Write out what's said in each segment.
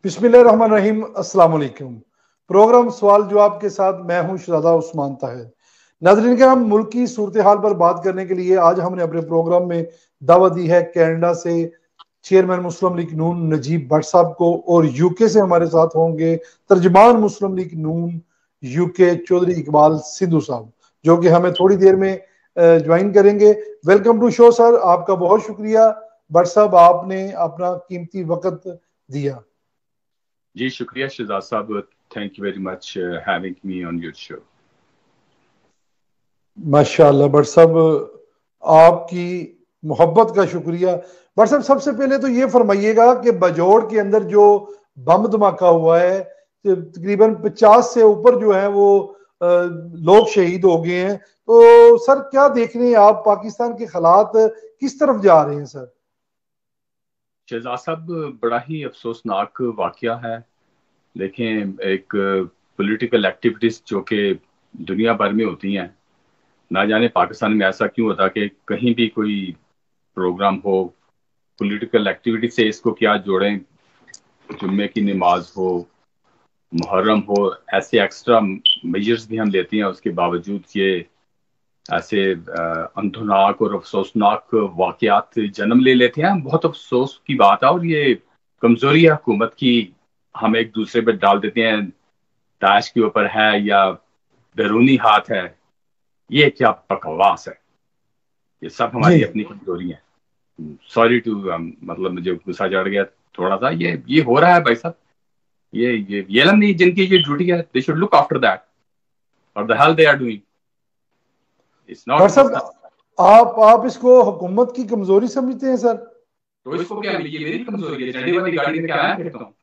बिस्मिल्लाहिर्रहमानिर्रहीम। अस्सलाम वालेकुम। प्रोग्राम सवाल जवाब के साथ मैं हूं शहजादा उस्मान ताहिर। नाज़रीन हम मुल्क की सूरत हाल पर बात करने के लिए आज हमने अपने प्रोग्राम में दावत दी है कनाडा से चेयरमैन मुस्लिम लीग नून नजीब भट्ट साहब को, और यूके से हमारे साथ होंगे तर्जमान मुस्लिम लीग नून यूके चौधरी इकबाल सिद्धू साहब, जो कि हमें थोड़ी देर में ज्वाइन करेंगे। वेलकम टू शो सर, आपका बहुत शुक्रिया भट्ट साहब, आपने अपना कीमती वक्त दिया। जी शुक्रिया शहजाद साहब, thank you very much having me on your show. माशाल्लाह भट्ट साहब, आपकी मोहब्बत का शुक्रिया। भट्ट साहब, सबसे पहले तो ये फरमाइएगा कि बजौड़ के अंदर जो बम धमाका हुआ है, तकरीबन 50 से ऊपर जो है वो लोग शहीद हो गए हैं, तो सर क्या देख रहे हैं आप, पाकिस्तान के हालात किस तरफ जा रहे हैं सर? शहजाद साहब, बड़ा ही अफसोसनाक वाकया है। देखें, एक पॉलिटिकल एक्टिविटीज जो कि दुनिया भर में होती हैं, ना जाने पाकिस्तान में ऐसा क्यों होता कि कहीं भी कोई प्रोग्राम हो, पॉलिटिकल एक्टिविटी से इसको क्या जोड़ें, जुम्मे की नमाज हो, मुहर्रम हो, ऐसे एक्स्ट्रा मेजर्स भी हम लेते हैं, उसके बावजूद ये ऐसे अंधुनाक और अफसोसनाक वाकयात जन्म ले लेते हैं। बहुत अफसोस की बात है, और ये कमजोरी है हुकूमत की। हम एक दूसरे पर डाल देते हैं दाश के ऊपर है या बैरूनी हाथ है। ये क्या बकवास है, ये सब हमारी अपनी कमजोरी है। सॉरी टू मतलब मुझे गुस्सा चढ़ गया थोड़ा सा। ये हो रहा है भाई साहब, ये नहीं, जिनकी ये ड्यूटी है, they should look after that और the hell they are doing. It's not sir आप इसको हुकूमत की कमजोरी समझते हैं सर? तो इसको क्या, ये मेरी कमजोरी है? झंडे वाली गाड़ी में क्या आया फिरता हूँ?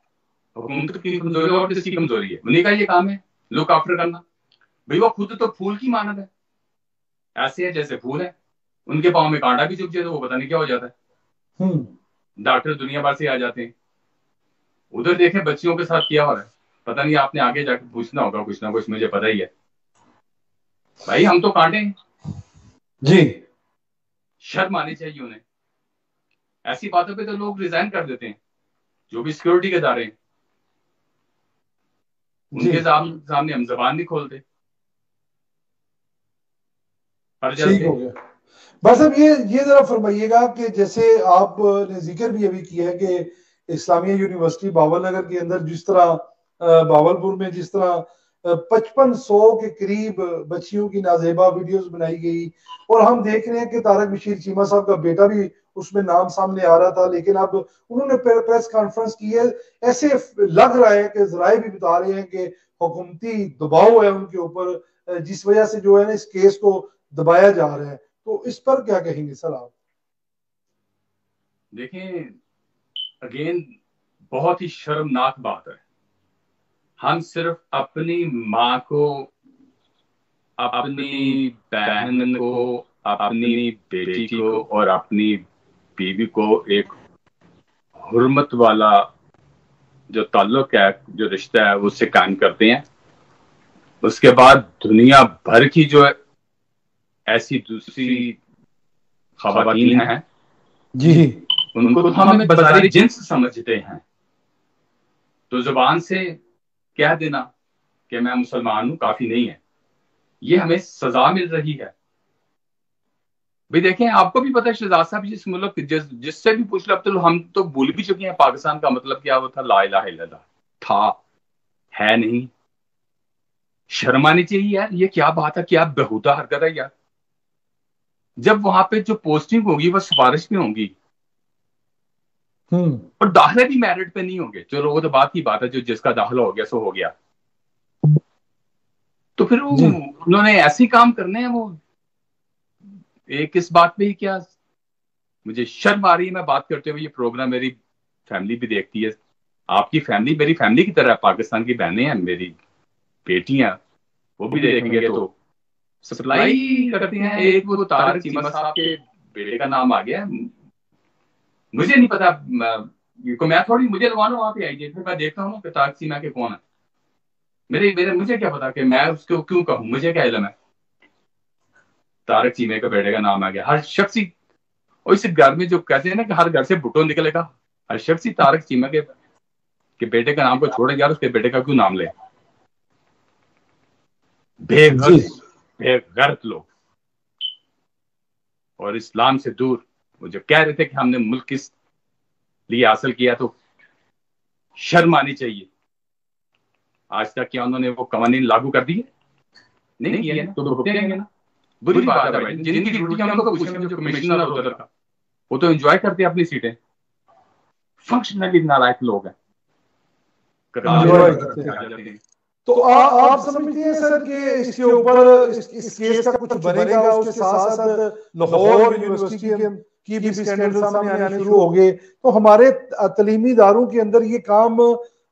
हुकूमत की कमजोरी और किसकी कमजोरी है? उन्हीं का ये काम है लुक आफ्टर करना। भाई वो खुद तो फूल की मानद है, ऐसे है जैसे फूल है। उनके पाँव में कांटा भी चुभ जाए तो वो पता नहीं क्या हो जाता है। डॉक्टर दुनिया भर से आ जाते हैं। उधर देखें बच्चियों के साथ किया हो रहा है, पता नहीं, आपने आगे जाकर पूछना होगा कुछ ना कुछ, मुझे पता ही है। भाई हम तो कांटे हैं जी। शर्म आनी चाहिए उन्हें। ऐसी बातों पे तो लोग रिजाइन कर देते हैं, जो भी सिक्योरिटी के इदारे हैं, उनके सामने हम जबान नहीं खोलते। ठीक हो गया। बस अब ये जरा फरमाइएगा कि जैसे आपने जिक्र भी अभी किया है कि इस्लामिया यूनिवर्सिटी बावलनगर के अंदर जिस तरह बावलपुर में जिस तरह 5500 के करीब बच्चियों की नाजेबा वीडियोस बनाई गई, और हम देख रहे हैं कि तारक बशीर चीमा साहब का बेटा भी उसमें नाम सामने आ रहा था, लेकिन अब उन्होंने प्रेस कॉन्फ्रेंस की है। ऐसे लग रहा है कि जराए भी बता रहे हैं कि हुकूमती दबाव है उनके ऊपर, जिस वजह से जो है ना इस केस को दबाया जा रहा है। तो इस पर क्या कहेंगे सर आप? देखें, अगेन बहुत ही शर्मनाक बात है। हम सिर्फ अपनी माँ को, अपनी बहन को, अपनी बेटी को और अपनी बीवी को एक हुर्मत वाला जो ताल्लुक है, जो रिश्ता है, उससे कायम करते हैं। उसके बाद दुनिया भर की जो ऐसी दूसरी खवातीन हैं जी, उनको तो हम एक बाजारी जिन्स समझते हैं। तो जुबान से कह देना कि मैं मुसलमान हूं काफी नहीं है, ये हमें सजा मिल रही है। भाई देखें, आपको भी पता है शहजाद साहब, जिस मुल्क जिससे भी पूछ लो, अब तो हम तो भूल भी चुके हैं पाकिस्तान का मतलब क्या वो था। ला इलाहा इल्लल्लाह था, है नहीं। शर्म आनी चाहिए यार, ये क्या बात है, क्या बेहुदा हरकत है यार। जब वहां पे जो पोस्टिंग होगी वो सिफारिश में होंगी, और दाखिले भी मेरिट पे नहीं होंगे। चलो वो तो बात की बात है, जो जिसका दाखिला हो गया सो हो गया। तो फिर वो उन्होंने ऐसे काम करने हैं। वो एक इस बात पे ही क्या, मुझे शर्म आ रही है मैं बात करते हुए। ये प्रोग्राम मेरी फैमिली भी देखती है, आपकी फैमिली मेरी फैमिली की तरह, पाकिस्तान की बहनें हैं, मेरी बेटियां, वो भी देखेंगे तो सप्लाई करती हैं। एक वो तारक चीमा साहब के बेटे का नाम आ गया, मुझे नहीं पता मैं थोड़ी, मुझे लगवाना वहां पे आइए, फिर मैं देखता हूँ कि तारक चीमा के कौन है। मेरे मेरे मुझे क्या पता कि मैं उसको क्यों कहूँ, मुझे क्या इल्म है। तारक चीमे के बेटे का नाम आ गया, हर शख्स ही, और इस घर में जो कहते हैं ना कि हर घर से भुट्टो निकलेगा, हर शख्स ही तारक चीमा के कि बेटे का नाम को छोड़े यार, उसके बेटे का क्यों नाम ले। बेगैरत लोग और इस्लाम से दूर, वो जो कह रहे थे कि हमने मुल्क किस लिए हासिल किया, तो शर्म आनी चाहिए। आज तक क्या उन्होंने वो कवानीन लागू कर दिए? नहीं किया ना, तो भुगतेंगे ना। बुरी बात है भाई, जिनकी ड्यूटी है उनको पूछेंगे। जो कमिश्नर उधर का, वो तो एंजॉय करते हैं अपनी सीटें। फंक्शनली नालायक लोग हैं। तो आप समझते हैं सर कि इसके ऊपर इस केस का कुछ बनेगा? उसके साथ साथ लाहौर यूनिवर्सिटी की भी स्कैंडल सामने आने शुरू हो गए, तो हमारे तालीमी इदारों के अंदर ये काम,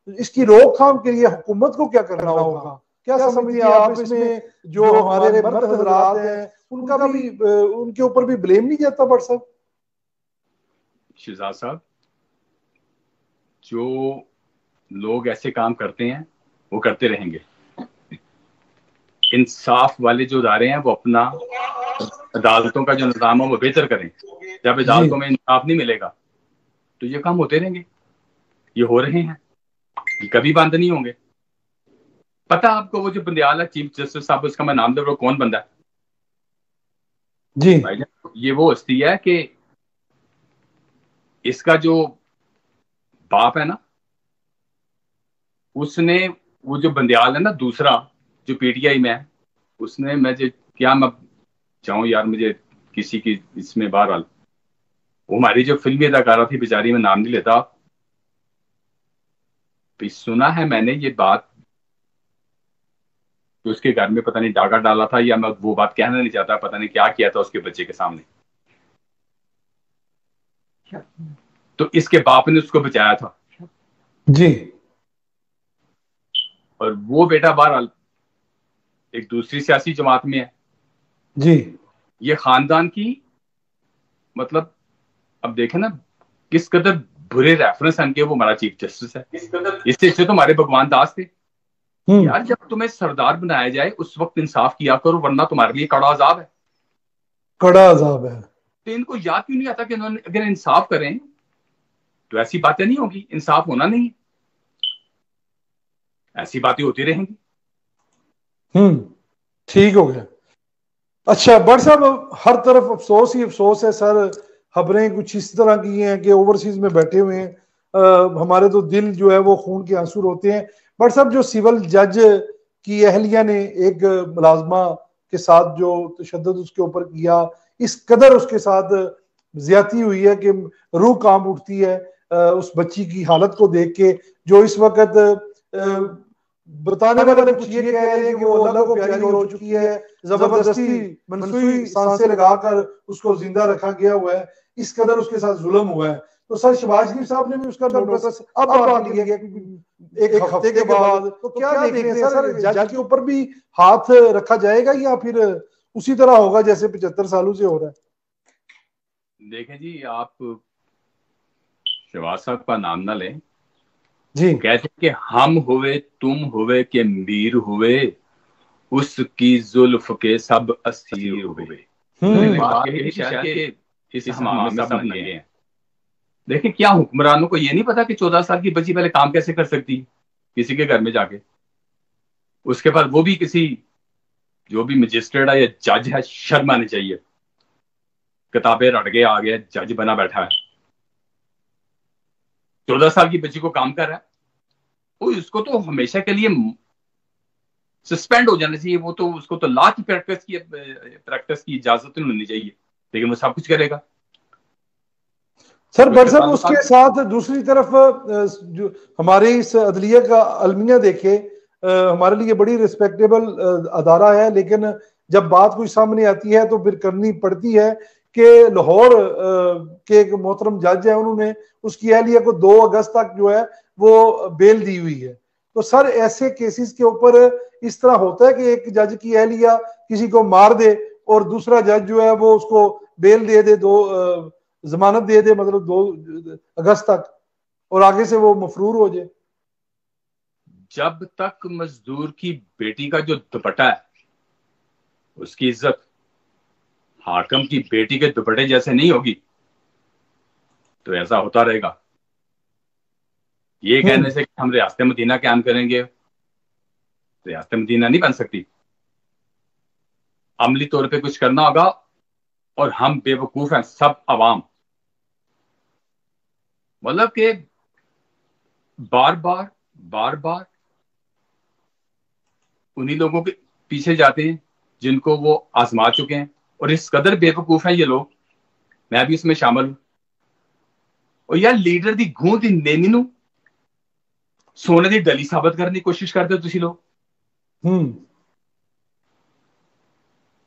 इसकी रोकथाम के लिए हुकूमत को क्या करना होगा? क्या समझते हैं आप इसमें? जो हमारे मर्द हजरात हैं उनका भी, उनके ऊपर भी ब्लेम नहीं जाता बट साहब? शहजाद साहब, जो लोग ऐसे काम करते हैं वो करते रहेंगे। इंसाफ वाले जो इदारे हैं वो अपना अदालतों का जो निज़ाम है वो बेहतर करें। जब अदालतों में इंसाफ नहीं मिलेगा तो ये काम होते रहेंगे। ये हो रहे हैं, ये कभी बंद नहीं होंगे। पता आपको वो जो बंदियाल है चीफ जस्टिस साहब, उसका मैं नाम दे रहा हूं, कौन बंदा है जी? भाईजान, ये वो हस्ती है कि इसका जो बाप है ना, उसने वो जो बंदियाल है ना दूसरा जो पीटीआई में है, उसने, मैं क्या मैं चाहूं यार, मुझे किसी की इसमें बहरहाल, वो हमारी जो फिल्मी अदाकारा थी बेचारी, में नाम नहीं लेता, सुना है मैंने ये बात कि उसके घर में पता नहीं डाका डाला था, या मैं वो बात कहना नहीं चाहता, पता नहीं क्या किया था उसके बच्चे के सामने। तो इसके बाप ने उसको बचाया था जी। और वो बेटा बहरहाल एक दूसरी सियासी जमात में है जी। ये खानदान की, मतलब अब देखें ना किस कदर बुरे रेफरेंस के वो हमारा चीफ जस्टिस है। इससे अच्छे तो हमारे भगवान दास थे। यार जब तुम्हें सरदार बनाया जाए उस वक्त इंसाफ किया करो, वरना तुम्हारे लिए कड़ा अजाब है। कड़ा अजाब है। तो इनको याद क्यों नहीं आता कि उन्होंने अगर इंसाफ करें तो ऐसी बातें नहीं होगी, इंसाफ होना नहीं, ऐसी बातें होती रहेंगी। ठीक हो गया। अच्छा बट साहब, हर तरफ अफसोस ही अफसोस है सर। खबरें कुछ इस तरह की हैं कि ओवरसीज में बैठे हुए हैं, हमारे तो दिल जो है वो खून के आंसू रोते हैं। बट साहब, जो सिविल जज की अहलिया ने एक मुलाजमा के साथ जो तशद्दुद उसके ऊपर किया, इस कदर उसके साथ ज्यादती हुई है कि रूह कांप उठती है उस बच्ची की हालत को देख के, जो इस वक्त बताने वाले कुछ ये कह रहे हैं कि वो अल्लाह को प्यारी हो चुकी है, जबरदस्ती मनसूई सांसें लगाकर उसको जिंदा रखा गया हुआ है, इस कदर उसके साथ जुल्म हुआ है। तो सर शहबाज शरीफ साहब ने भी उसका नोटिस अब आ लिया गया एक हफ्ते के बाद। तो क्या देख रहे हैं सर, जज के ऊपर भी हाथ रखा जाएगा या फिर उसी तरह होगा जैसे 75 सालों से हो रहा है? देखें जी, आप शहबाज साहब का नाम ना लें जी। कहते कि हम हुए तुम हुए के मीर हुए, उसकी जुल्फ के सब असीर हुए। बात यही शायद कि इस हमाम में सब नंगे हैं। देखिए क्या हुक्मरानों को ये नहीं पता कि 14 साल की बच्ची पहले काम कैसे कर सकती है किसी के घर में जाके, उसके बाद वो भी किसी जो भी मजिस्ट्रेट है या जज है, शर्म आनी चाहिए। किताबें रट के आ गया, जज बना बैठा है, 14 साल की बच्ची को काम कर रहा है, उसको तो हमेशा के लिए सस्पेंड हो जाना चाहिए। वो तो उसको तो लॉ की प्रैक्टिस की इजाजत नहीं होनी चाहिए, लेकिन वो सब कुछ करेगा। सर बट साहब, उसके साथ दूसरी तरफ जो हमारे इस अदलिया का अलमिया देखे, हमारे लिए बड़ी रिस्पेक्टेबल अदारा है, लेकिन जब बात कोई सामने आती है तो फिर करनी पड़ती है कि लाहौर के एक मोहतरम जज है, उन्होंने उसकी अहलिया को 2 अगस्त तक जो है वो बेल दी हुई है। तो सर ऐसे केसेस के ऊपर इस तरह होता है कि एक जज की अहलिया किसी को मार दे और दूसरा जज जो है वो उसको बेल दे दे, 2 जमानत दे दे, मतलब 2 अगस्त तक, और आगे से वो मफरूर हो जाए। जब तक मजदूर की बेटी का जो दुपट्टा है उसकी इज्जत हाकम की बेटी के दुपट्टे जैसे नहीं होगी तो ऐसा होता रहेगा। ये कहने से कि हम रियासत मदीना कायम करेंगे, रियासत मदीना नहीं बन सकती। अमली तौर पे कुछ करना होगा, और हम बेवकूफ हैं सब अवाम। मतलब कि बार बार बार बार उन्हीं लोगों के पीछे जाते हैं जिनको वो आजमा चुके हैं, और इस कदर बेवकूफ हैं ये लोग, मैं भी इसमें शामिल हूं। और यार लीडर दी गूंद लेनी नू सोने दी डली साबित करने की कोशिश करते हो तुसी लोग।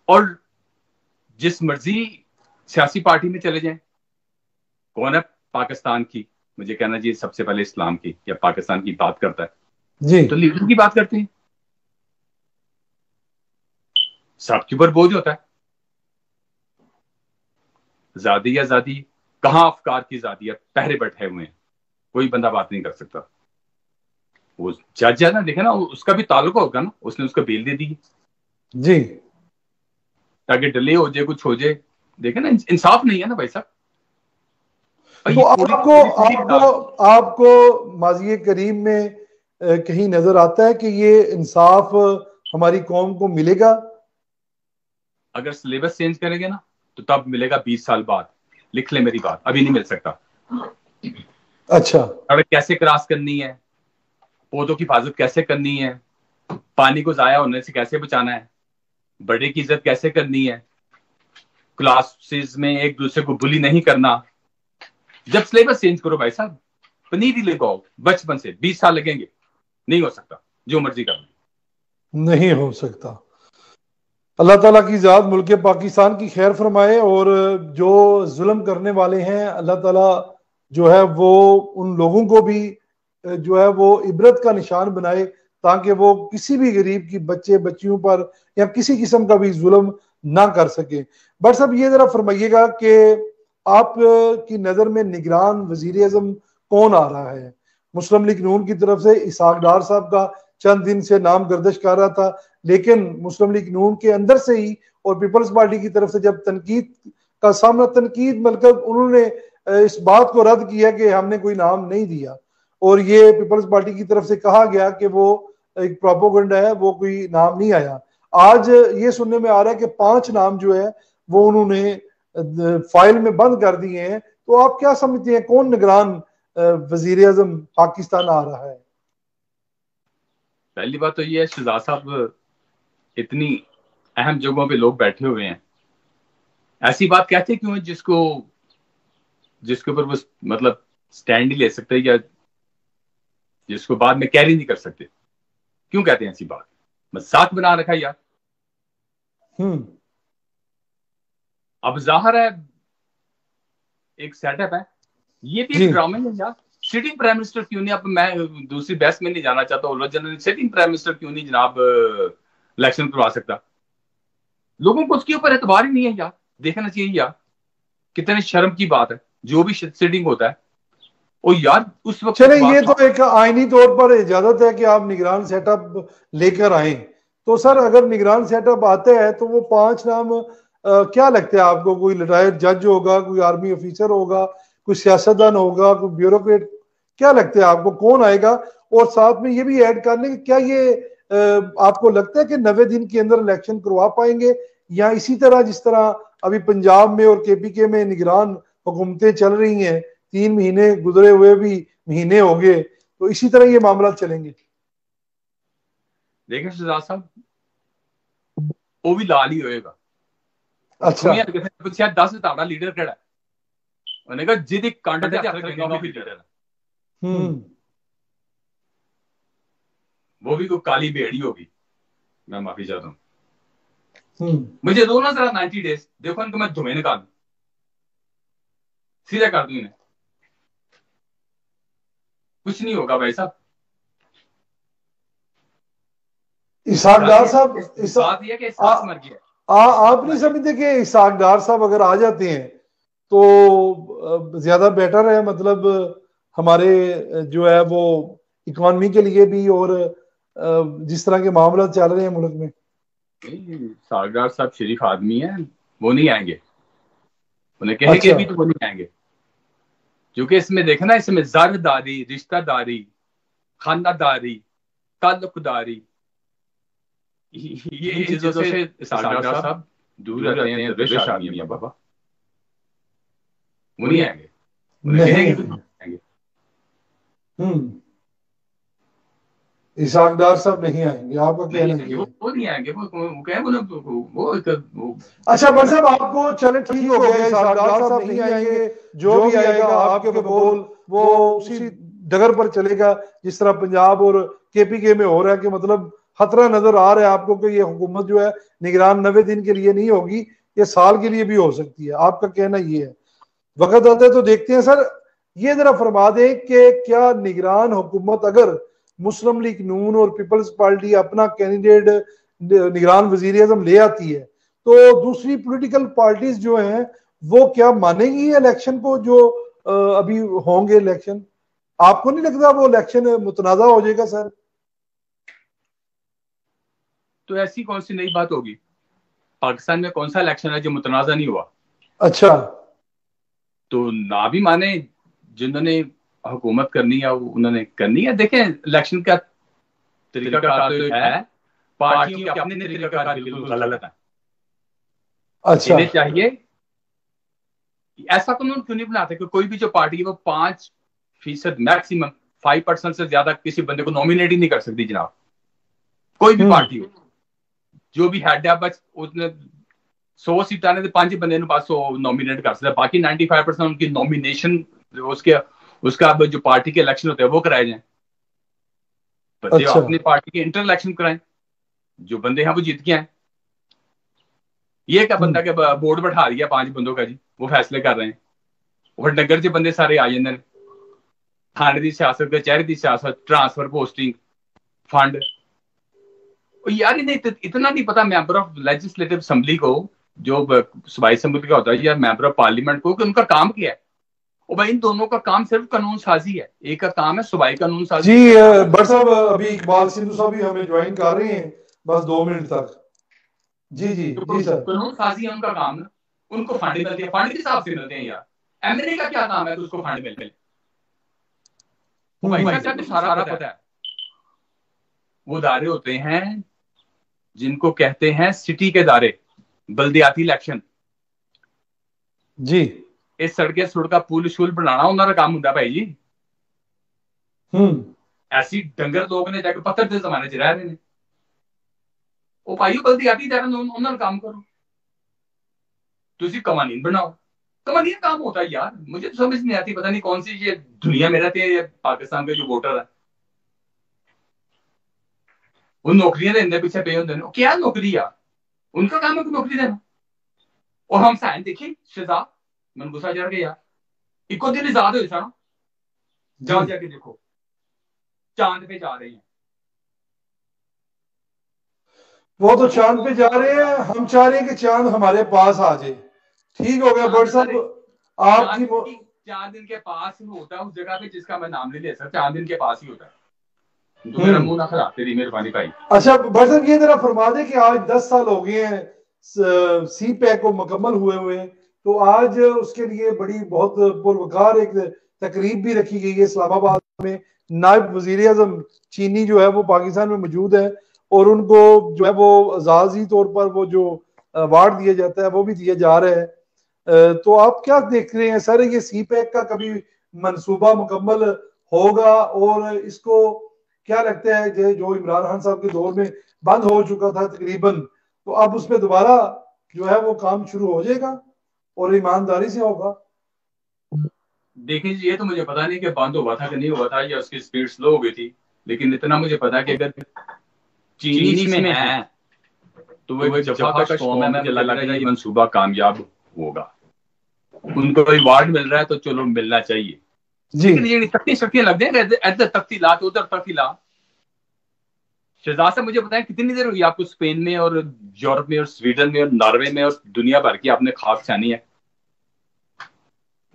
और जिस मर्जी सियासी पार्टी में चले जाएं, कौन है पाकिस्तान की, मुझे कहना चाहिए सबसे पहले इस्लाम की या पाकिस्तान की बात करता है जी, तो लीडर की बात करते हैं। सबके ऊपर बोझ होता है। जादी या जादी, कहां अफकार की जादी है, पहरे बैठे हुए हैं, कोई बंदा बात नहीं कर सकता। वो जज है ना, देखे ना, उसका भी ताल्लुक होगा ना, उसने उसको बेल दे दी जी। ताकि डिले हो जाए, कुछ हो जाए। देखे ना, इंसाफ नहीं है ना भाई साहब। तो आपको माज़ी करीम में कहीं नजर आता है कि ये इंसाफ हमारी कौम को मिलेगा? अगर सिलेबस चेंज करेंगे ना तो तब मिलेगा 20 साल बाद। लिख ले मेरी बात, अभी नहीं मिल सकता। अच्छा। सड़क कैसे क्रॉस करनी है, पौधों की हिफाजत कैसे करनी है, पानी को जाया होने से कैसे बचाना है, बड़े की इज्जत कैसे करनी है, क्लासेस में एक दूसरे को बुली नहीं करना। जब सिलेबस चेंज करो भाई साहब, पनीर ही लगाओ बचपन से। 20 साल लगेंगे, नहीं हो सकता, जो मर्जी कर लो। नहीं हो सकता। अल्लाह ताला की ज़ात मुल्क पाकिस्तान की खैर फरमाए, और जो जुल्म करने वाले हैं अल्लाह ताला जो है वो उन लोगों को भी जो है वो इबरत का निशान बनाए, ताकि वो किसी भी गरीब की बच्चे बच्चियों पर या किसी किस्म का भी जुल्म ना कर सके। बट साहब ये जरा फरमाइएगा कि आप की नज़र में निगरान वजीर आजम कौन आ रहा है? मुस्लिम लीग नून की तरफ से इसहाक डार साहब का चंद दिन से नाम गर्दिश कर रहा था, लेकिन मुस्लिम लीग नून के अंदर से ही और पीपल्स पार्टी की तरफ से जब तनकीद का सामना, तनकीद मतलब उन्होंने इस बात को रद्द किया कि हमने कोई नाम नहीं दिया, और ये पीपल्स पार्टी की तरफ से कहा गया कि वो एक प्रोपोगंडा है, वो कोई नाम नहीं आया। आज ये सुनने में आ रहा है कि 5 नाम जो है वो उन्होंने फाइल में बंद कर दिए हैं। तो आप क्या समझते हैं कौन निगरान वजीर आजम पाकिस्तान आ रहा है? पहली बात तो ये है, शहजाद साहब इतनी अहम जगहों पे लोग बैठे हुए हैं, ऐसी बात कहते क्यों है जिसको जिसके ऊपर वो मतलब स्टैंड ही ले सकते या जिसको बाद में कैरी नहीं कर सकते? क्यों कहते हैं ऐसी बात? मजाक बना रखा है यार। अब जाहिर है एक सेटअप है, ये भी एक ड्रामा है यार। सिटिंग प्राइम मिनिस्टर क्यों नहीं? अब मैं दूसरी बहस में नहीं जाना चाहता, उल्लू जनरल सिटिंग प्राइम मिनिस्टर क्यों नहीं जनाब इलेक्शन करवा सकता? लोगों को उसके ऊपर एतबार ही नहीं है यार। देखना चाहिए यार, कितने शर्म की बात है। जो भी सिटिंग होता है और यार उस वक्त चले, ये तो एक आईनी तौर पर इजाजत है कि आप निगरान सेटअप लेकर आए। तो सर अगर निगरान सेटअप आते हैं तो वो 5 नाम क्या लगता है आपको? कोई रिटायर्ड जज होगा, कोई आर्मी ऑफिसर होगा, कोई सियासतदान होगा, कोई ब्यूरोक्रेट? क्या लगता है आपको कौन आएगा? और साथ में ये भी ऐड कर लें, क्या ये आपको लगता है कि 90 दिन के अंदर इलेक्शन करवा पाएंगे, या इसी तरह जिस तरह अभी पंजाब में और केपीके में निगरान हुकूमतें चल रही हैं, 3 महीने गुजरे हुए भी महीने हो गए, तो इसी तरह ये मामला चलेंगे? देखिए शहजाद साहब, वो भी लाल ही होएगा। अच्छा। पूछा 10 ताड़ा लीडर केड़ा है, उन्हें कहा जिदी कांड ते हथ रखेगा वो भी लीडर है। वो भी कोई काली भेड़ी होगी, मैं माफी चाहता हूं। मुझे दो ना जरा 90 डेज, देखो इनको मैं धुएं निकाल दूं, सीधा कर दूं इन्हें, कुछ नहीं होगा भाई साहब। इसहाक डार साहब, इस बात ये कि इसहाक मर गया। आप नहीं समझते कि इसहाक डार साहब अगर आ जाते हैं तो ज्यादा बेटर है? मतलब हमारे जो है वो इकोनॉमी के लिए भी, और जिस तरह के मामला चल रहे हैं मुल्क में। इसहाक डार साहब शरीफ आदमी है, वो नहीं आएंगे। उन्हें कहेंगे भी तो वो नहीं आएंगे। जो कि इसमें देखना, इसमें ज़रदारी, रिश्तेदारी, खानदारी, ताल्लुकदारी, ये चीजों से इसहाक डार साहब दूर रहते हैं। दरवेश आदमी है बाबा, वो नहीं आएंगे, नहीं। इसहाक डार साहब नहीं आएंगे, आपका कहना है वो नहीं आएंगे, वो अच्छा बट साहब आपको चले ठीक हो गया, इसहाक डार साहब नहीं आएंगे, जो भी आएगा आपके बकौल वो उसी डगर पर चलेगा जिस तरह पंजाब और केपीके में हो रहा है, कि मतलब खतरा नजर आ रहा है आपको कि ये हुकूमत जो है निगरान 90 दिन के लिए नहीं होगी, ये साल के लिए भी हो सकती है, आपका कहना ये है। वक्त आता है तो देखते हैं। सर ये जरा फरमा दें कि क्या निगरान हुकूमत अगर मुस्लिम लीग नून और पीपल्स पार्टी अपना कैंडिडेट निगरान वजीर आजम ले आती है, तो दूसरी पॉलिटिकल पार्टीज जो हैं वो क्या मानेगी इलेक्शन को, जो अभी होंगे इलेक्शन? आपको नहीं लगता वो इलेक्शन मुतनाज़ा हो जाएगा सर? तो ऐसी कौन सी नई बात होगी? पाकिस्तान में कौन सा इलेक्शन है जो मुतनाज़ा नहीं हुआ? अच्छा, तो ना भी माने, जिन्होंने हुकूमत करनी है उन्होंने करनी है। देखें, इलेक्शन का तरीकाकार तो है, पार्टियों के अपने तरीकाकार बिल्कुल गलत है। अच्छा, इन्हें चाहिए ऐसा कानून क्यों नहीं बनाते कि कोई भी जो पार्टी है वो 5% मैक्सिमम 5% से ज्यादा किसी बंदे को नॉमिनेट ही नहीं कर सकती जनाब। कोई भी पार्टी हो, जो भी हेड है, बस उसने 100 सीट आने से 5 बंदे पास नॉमिनेट कर सकता है, बाकी 95% उनकी नॉमिनेशन उसका अब जो पार्टी के इलेक्शन होते हैं वो कराए जाए। बंदे अच्छा, अपनी पार्टी के इंटर इलेक्शन कराएं, जो बंदे हैं वो जीत के आए। ये क्या बंदा के बोर्ड बैठा दिया 5 बंदों का जी, वो फैसले कर रहे हैं, और नगर के बंदे सारे आ जाते हैं। थाने की सियासत, कचहरी की सियासत, ट्रांसफर पोस्टिंग, फंड, यार इन्हें इतना नहीं पता मेंबर ऑफ लेजिस्लेटिव असेंबली को, जो सूबाई असेंबली का होता है, या मेंबर ऑफ पार्लियामेंट को, कि उनका काम क्या है। और भाई इन दोनों का काम सिर्फ कानून साजी है। एक का काम है सूबाई कानून साजी। जी बट साहब अभी इकबाल सिंधु साहब भी हमें ज्वाइन कर रहे हैं, बस 2 मिनट तक। जी जी जी सर। कानून साजी है उनका काम ना, उनको फंड मिलते हैं, फंड के हिसाब से मिलते हैं यार। एमएलए का क्या काम है तो उसको फंड मिले? सारा पता है। वो दायरे होते हैं जिनको कहते हैं सिटी के दायरे, बल्दियाती इलेक्शन जी। इस सड़के सुड़का पुल शुल बनाना उन्होंने काम होंगे भाई जी। ऐसी डंगर लोग ने जाके पत्थर के जमाने च रह रहे हैं, वो भाई बल्दियाती दायरे उन्होंने काम करो, तुसी कवानीन बनाओ। कवानीन काम होता है यार, मुझे तो समझ नहीं आती, पता नहीं कौन सी ये दुनिया में रहते हैं ये पाकिस्तान के जो वोटर है, वो नौकरियां देने पीछे पे होंगे। क्या नौकरी यार, उनका काम है नौकरी देना। और हम साइन देखी शहजाद, मन गुस्सा चढ़ गया यार, इको दिन आजाद हो सा, जाओ जाके देखो चांद पे जा रहे हैं। वो तो चांद पे जा रहे हैं, हम चाह रहे हैं कि चांद हमारे पास आ जाए। ठीक हो गया बट साहब, आपकी 4 दिन के पास होता है उस जगह पे जिसका मैं नाम नहीं ले सकता, 4 दिन के पास ही होता है। तो मेरा मुंह ना खराब, तेरी मेहरबानी भाई। अच्छा बट साहब ये जरा फरमा दे कि आज 10 साल हो गए हैं सी पैक को मुकम्मल हुए, तो आज उसके लिए बड़ी बहुत पुरवकार एक तकरीब भी रखी गई है इस्लामाबाद में। नायब वजीर आजम चीनी जो है वो पाकिस्तान में मौजूद है, और उनको जो है वो एजाजी तौर पर वो जो अवार्ड दिया जाता है वो भी दिया जा रहा है। तो आप क्या देख रहे हैं सर, ये सी पैक का कभी मंसूबा मुकम्मल होगा? और इसको क्या लगता है कि जो इमरान खान साहब के दौर में बंद हो चुका था तकरीबन, तो अब उसमें दोबारा जो है वो काम शुरू हो जाएगा और ईमानदारी से होगा? देखिए ये तो मुझे पता नहीं कि बंद हुआ था कि नहीं हुआ था, या उसकी स्पीड स्लो हो गई थी, लेकिन इतना मुझे पता है कि अगर चीनी में है तो वो जफाकश कौम है, मुझे लग रहा है ये मंसूबा कामयाब होगा। उनको रिवार्ड मिल रहा है तो चलो मिलना चाहिए जी। लेकिन ये तख्ती लग जाएंगे, इधर तख्ती ला तो उधर तख्ती ला। शहजाद साहब मुझे बताएं कितनी देर हुई आपको स्पेन में और यूरोप में और स्वीडन में और नॉर्वे में और दुनिया भर की आपने खाक छानी है?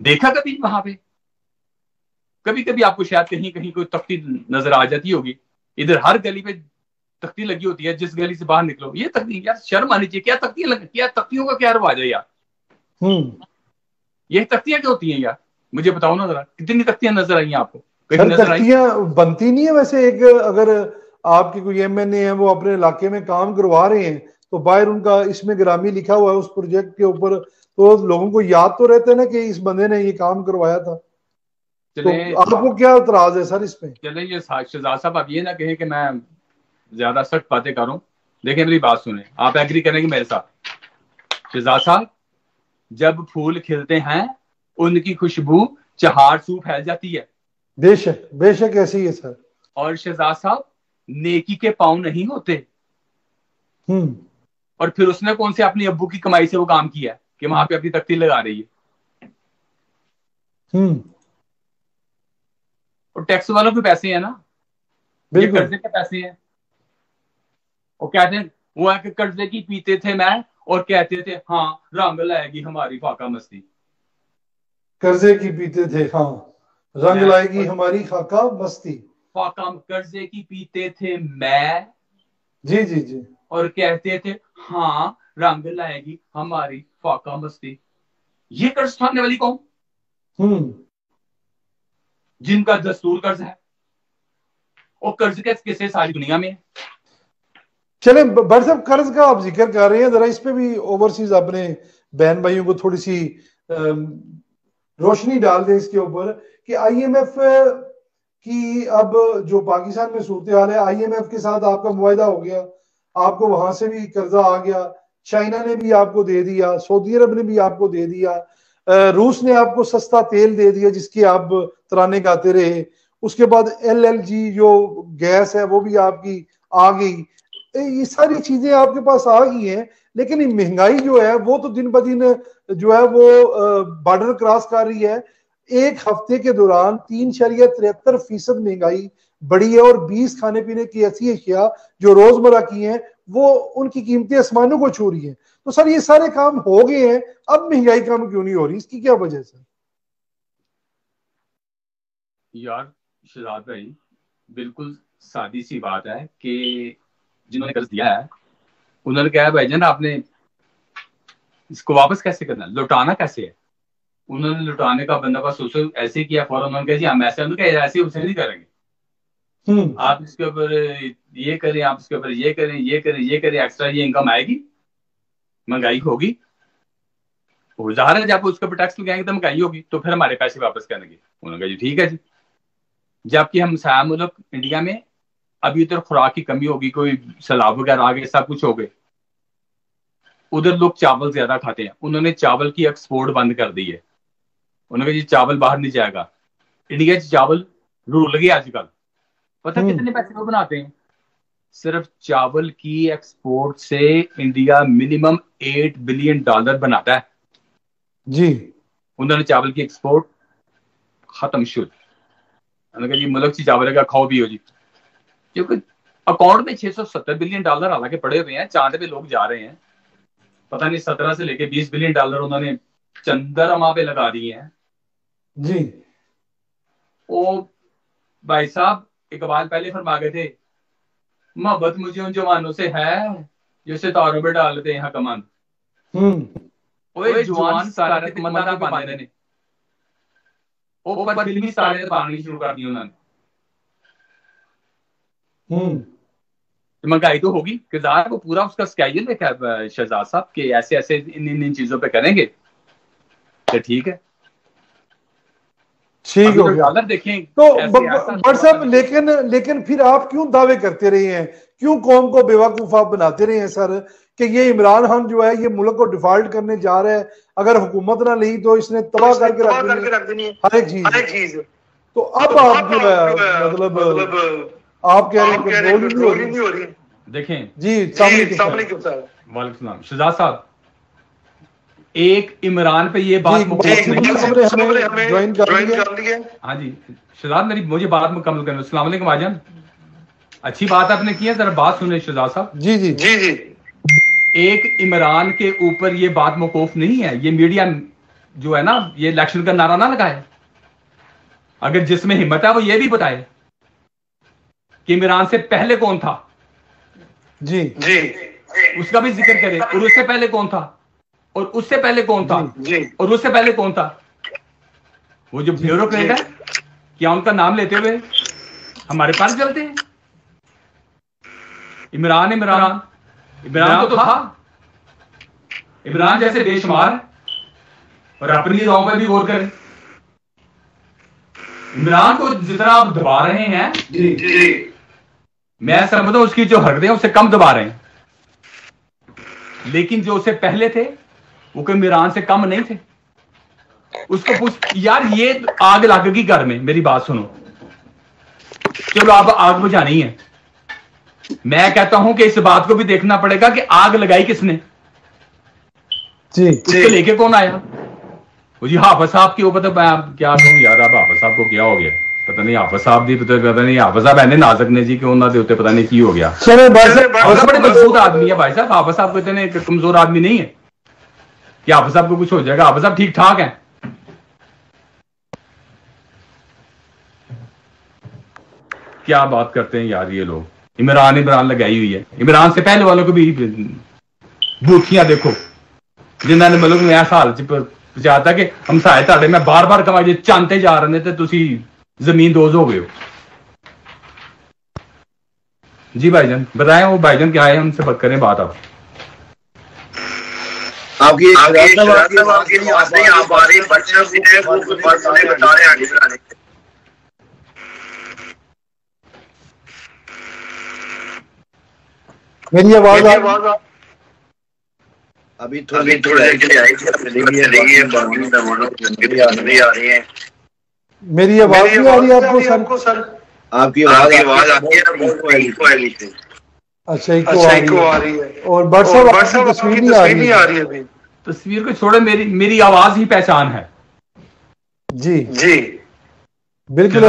देखा कभी वहां पे? कभी कभी आपको शायद कहीं कहीं कोई तख्ती नजर आ जाती होगी। इधर हर गली पे तख्ती लगी होती है, जिस गली से बाहर निकलो ये तख्ती। यार शर्म आनी चाहिए, क्या तख्तियां लगी, क्या तख्तियों का क्या रिवाज है यार? ये तख्तियां क्या होती हैं यार? मुझे बताओ ना जरा, कितनी तख्तियां नजर आई आपको? सर तख्तियां बनती नहीं है वैसे। एक अगर आपके कोई एमएनए है वो अपने इलाके में काम करवा रहे हैं तो बाहर उनका इसमें ग्रामी लिखा हुआ है उस प्रोजेक्ट के ऊपर, तो लोगों को याद तो रहता है ना कि इस बंदे ने ये काम करवाया था। तो आपको क्या इतराज है सर इसमें? चले ये शहजाद साहब, आप ये ना कहें कि मैं ज्यादा सख्त बातें करूं। देखिए मेरी बात सुने, आप एग्री करेंगे मेरे साथ। शहजाद साहब, जब फूल खिलते हैं उनकी खुशबू चहार सू फैल जाती है। बेशक बेशक ऐसे ही है सर। और शहजाद साहब, नेकी के पांव नहीं होते। और फिर उसने कौन से अपनी अब्बू की कमाई से वो काम किया है कि वहां पे अपनी तख्ती लगा रही है? और टैक्स वालों के पैसे हैं ना, ये कर्जे के पैसे हैं। वो कहते हैं, वो है कि कर्जे की पीते थे मैं और कहते थे हाँ रंग लाएगी हमारी फाका मस्ती। कर्जे की पीते थे हाँ रंग लाएगी हमारी फाका मस्ती। फाका कर्जे की पीते थे मैं, जी जी जी, और कहते थे हाँ रंग लाएगी हमारी फाका मस्ती। ये कर्ज उठाने वाली कौन? जिनका दस्तूर कर्ज है, और कर्ज के किसे सारी दुनिया में। चले भट्ट साहब, कर्ज का आप जिक्र कर रहे हैं, जरा इस पे भी ओवरसीज अपने बहन भाइयों को थोड़ी सी रोशनी डाल दें इसके ऊपर कि आईएमएफ की अब जो पाकिस्तान में सूरत हाल है, आईएमएफ के साथ आपका मुआहदा हो गया, आपको वहां से भी कर्जा आ गया, चाइना ने भी आपको दे दिया, सऊदी अरब ने भी आपको दे दिया, रूस ने आपको सस्ता तेल दे दिया जिसके आप तराने गाते रहे, उसके बाद एलएलजी जो गैस है वो भी आपकी आ गई। ये सारी चीजें आपके पास आ गई हैं, लेकिन महंगाई जो है वो तो दिन ब दिन जो है वो बॉर्डर क्रॉस कर रही है। एक हफ्ते के दौरान 3.73% महंगाई बढ़ी है और 20 खाने पीने की ऐसी अशिया जो रोजमर्रा की हैं वो उनकी कीमतें आसमानों को छू रही हैं। तो सर ये सारे काम हो गए हैं, अब महंगाई कम क्यों नहीं हो रही, इसकी क्या वजह है सर? यार शहजाद भाई, बिल्कुल सादी सी बात है कि जिन्होंने कर्ज दिया है उन्होंने कहा है भाईजान आपने इसको वापस कैसे करना, लौटाना कैसे है। उन्होंने लौटाने का बंदोबस्त सोचो ऐसे किया, फौरन उन्होंने कहा जी हम ऐसे उसे नहीं करेंगे। आप इसके ऊपर ये करें, आप इसके ऊपर ये करें, ये करें, ये करें, एक्स्ट्रा ये इनकम आएगी, महंगाई होगी। ज़ाहिर है जब उसके ऊपर टैक्स लगाएंगे तो महंगाई होगी, तो फिर हमारे पैसे वापस करेंगे। उन्होंने कहा जी ठीक है जी। जबकि हम साया मुल्क इंडिया में अभी उधर खुराक की कमी होगी, कोई सैलाब वगैरह आ गए, सब कुछ हो गए, उधर लोग चावल ज्यादा खाते हैं। उन्होंने चावल की एक्सपोर्ट बंद कर दी है। उन्होंने कहा जी चावल बाहर नहीं जाएगा। इंडिया से चावल रुल गया आजकल। पता कितने पैसे वो बनाते हैं? सिर्फ चावल की एक्सपोर्ट से इंडिया मिनिमम $8 बिलियन बनाता है जी। उन्होंने चावल की एक्सपोर्ट खत्म शुरू। उन्होंने कहा जी मुल्क से चावल का खाओ पियो जी, क्योंकि अकाउंट में $670 बिलियन हालांकि पड़े हुए हैं, चांद पे लोग जा रहे हैं। पता नहीं 17 से लेके $20 बिलियन उन्होंने चंद्रमा पे लगा दिए हैं जी। ओ भाई साहब, इकबाल पहले फरमा गए थे, मोहब्बत मुझे उन जवानों से है जो सितारों पे डालते हैं कमान। ओए जवान सारे तमन्ना पे बांधे ने, ओ पर फिल्मी सारे बांधनी शुरू कर दी उन्होंने। महंगाई तो होगी, किरदार को पूरा उसका स्केड्यूल देखा है शहजाद साहब के ऐसे ऐसे इन चीजों पे करेंगे तो ठीक है, ठीक हो गया। देखें तो बट साहब लेकिन फिर आप क्यों दावे करते रहे हैं, क्यों कौम को बेवकूफ आप बनाते रहे हैं सर कि ये इमरान खान जो है ये मुल्क को डिफॉल्ट करने जा रहा है, अगर हुकूमत ना ली तो इसने तबाह करके रख देनी है हर एक चीज। तो अब आप जो है मतलब आप कह रहे हैं कंट्रोल नहीं हो रही। देखें जी वालेकुम सलाम शहजाद साहब, एक इमरान पे ये बात हमें ज्वाइन कर ली है। हाँ जी शहजाद, मेरी मुझे बात मुकम्मल करना। अस्सलाम वालेकुम आजम, अच्छी बात आपने की है, जरा बात सुने शहजाद साहब। जी जी जी जी। एक इमरान के ऊपर ये बात मौकूफ नहीं है, ये मीडिया जो है ना ये इलेक्शन का नारा ना लगाए। अगर जिसमें हिम्मत है वो ये भी बताए कि इमरान से पहले कौन था, जी जी, उसका भी जिक्र करे, और उससे पहले कौन था, और उससे पहले कौन था, और उससे पहले कौन था। वो जो ब्यूरोक्रेट है, क्या उनका नाम लेते हुए हमारे पास चलते हैं? इमरान इमरान इमरान तो था, इमरान जैसे बेशुमार, और अपनी दुआओं पर भी गौर करें। इमरान को जितना आप दबा रहे हैं, जी मैं समझता हूं उसकी जो हरकतें हैं उससे कम दबा रहे हैं, लेकिन जो उससे पहले थे वो कोई इमरान से कम नहीं थे। उसको पूछ यार, ये आग लग गई घर में, मेरी बात सुनो, चलो आप आग बुझानी है, मैं कहता हूं कि इस बात को भी देखना पड़ेगा कि आग लगाई किसने, जी उसको लेके कौन आया। वो जी हाफिज साहब की, वो पता मैं क्या कहूं यार, अब हाफिज साहब को क्या हो गया पता नहीं, हाफिज साहब दी पता नहीं, हाफिज साहब ऐने नाजुक ने जी कि उन्होंने उत्ते पता नहीं की हो गया। बड़े मजबूत आदमी है भाई साहब, हाफिज साहब को इतने कमजोर आदमी नहीं है कि हाफिज साहब को कुछ हो जाएगा, हाफिज साहब ठीक ठाक है। क्या बात करते हैं यार ये लोग, इमरान इमरान लगाई हुई है, इमरान से पहले वालों को भी बूथियां देखो जिन्होंने मतलब मैं इस हाल च पहुंचाता कि हमसाए ताड़े मैं बार बार कहा जे चांते जा रहे थे तुसी जमीन दोज हो गए हो। जी भाईजान बताएं, वो भाईजान क्या है, हमसे बात करें बात। आप आपकी आवाज नहीं आ पा रही, बच्चे भी है वो बात नहीं बता रहे आगे बढ़ाने। मेरी आवाज अभी थोड़ी देर के लिए आई थी, चलेगी है, बाकी मेहमानों की नहीं आ रही है। मेरी आवाज नहीं आ रही आपको सर? आपकी आवाज आती है ना, अच्छा इको आ रही है। और बट साहब आपकी तस्वीर नहीं आ रही है अभी। तस्वीर को छोड़े, मेरी आवाज ही पहचान है। जी बिल्कुल।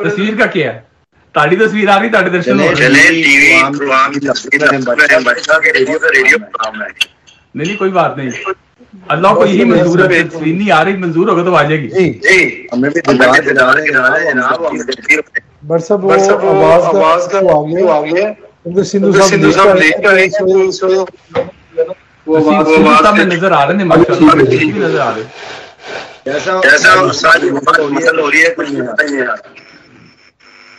तस्वीर का क्या है, ताड़ी तस्वीर आ रही, ताड़ी दर्शन हो रहे हैं। नहीं कोई बात नहीं, अल्लाह को यही मंजूर है, तस्वीर नहीं आ रही, मंजूर होगा तो आ जाएगी। जी हमें भी बट सब आवाज का आ गया, क्योंकि सिंधु साहब लेट आए वो साहब में नजर आ रहे हैं, माशाल्लाह भी नजर आ रहे हैं। जैसा मसल हो रही है कुछ नहीं आ रहा।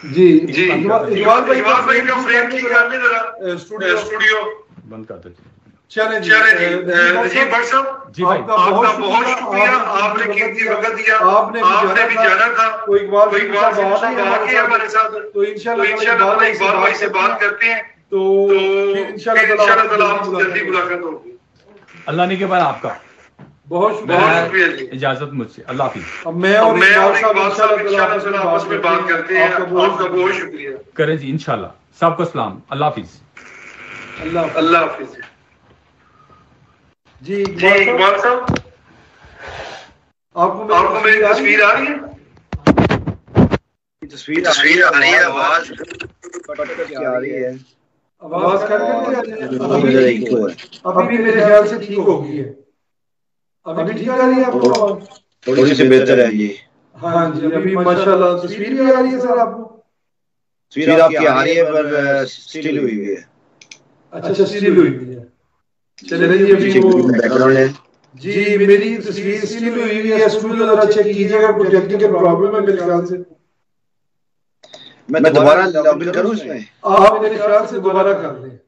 जी इकबाल भाई का फ्रेम ठीक करने जरा स्टूडियो बंद कर दो। चले जी भट्ट साहब जी भाई, आपका बहुत शुक्रिया, आपने कीमती वक्त दिया, आपने भी जाना था, तो इकबाल साहब हमारे साथ, तो इंशाल्लाह एक बार भाई से बात करते हैं, तो फिर इंशाल्लाह ताला आपसे जल्दी मुलाकात होगी। अल्लाह ने के बाद आपका बहुत शुक्रिया जी, इजाजत मुझसे, अल्लाह हाफिज। अब मैं और इकबाल साहब इंशाल्लाह आपस में बात करते हैं। आपका बहुत शुक्रिया। करें जी इंशाल्लाह, सबको सलाम, अल्लाह हाफिज। अल्लाह हाफिज। जी इकबाल साहब आपको मेरी तस्वीर आ रही है? तस्वीर आ रही है, आवाज आ रही है, आवाज अभी मेरे ख्याल से ठीक हो गई है। अभी ठीक आ रही है आपको आवाज? थोड़ी सी बेहतर है जी। हाँ जी अभी माशाल्लाह तस्वीर भी आ रही है सर आपको? तस्वीर आपकी आ रही है पर स्टिल हुई है। अच्छा स्टिल हुई है। चलिए जी अभी वो बैकग्राउंड है जी, मेरी तस्वीर स्टिल हुई है। स्टूडियो जरा चेक कीजिएगा, कोई टेक्निकल प्रॉब्लम है मेरे ख्याल से। मैं दोबारा लॉगिन करूं इसमें? आप मेरे ख्याल से दोबारा कर लें।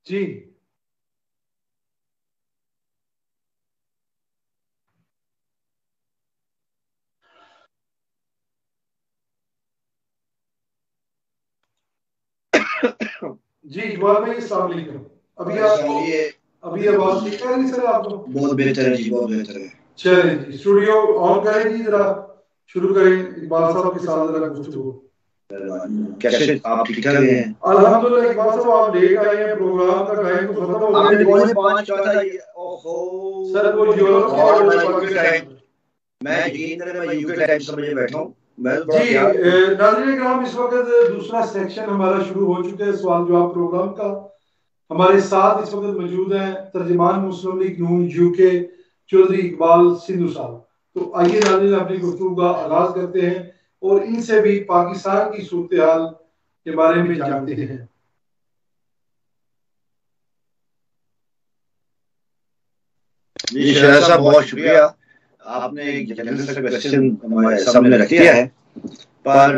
जी जी जवाब भाई अस्सलाम वालेकुम। अभी आवाज ठीक है नहीं सर आपको? बहुत बेहतर है जी, बहुत बेहतर है। चलिए जी स्टूडियो ऑन करें जी, जरा शुरू करें इकबाल साहब के साथ जरा गुफ्तगू। कैसे आप ठीक ठाक हैं? अल्हम्दुलिल्लाह इकबाल साहब आप लेट आए हैं, प्रोग्राम का टाइम तो खत्म हो आपने गया। 5 कहा था। ओहो सर वो यूरोप और मैं के यूके टाइम, मैं यकीन करें मैं यूके टाइम समझे बैठा हूं। मैं तो जी नाज़रीन किराम इस वक्त दूसरा सेक्शन हमारा शुरू हो चुका है सवाल जवाब प्रोग्राम का। हमारे साथ इस वक्त मौजूद हैं तर्जुमान मुस्लिम लीग नून यूके चौधरी इकबाल सिंधु साहब। तो आइए नाज़रीन अपनी गुफ्तगू का आगाज करते हैं और इनसे भी पाकिस्तान की सूरत हाल के बारे में जानते हैं। जी शहर साहब बहुत शुक्रिया, आपने एक जनरल सा क्वेश्चन हमारे सामने रख दिया है। पर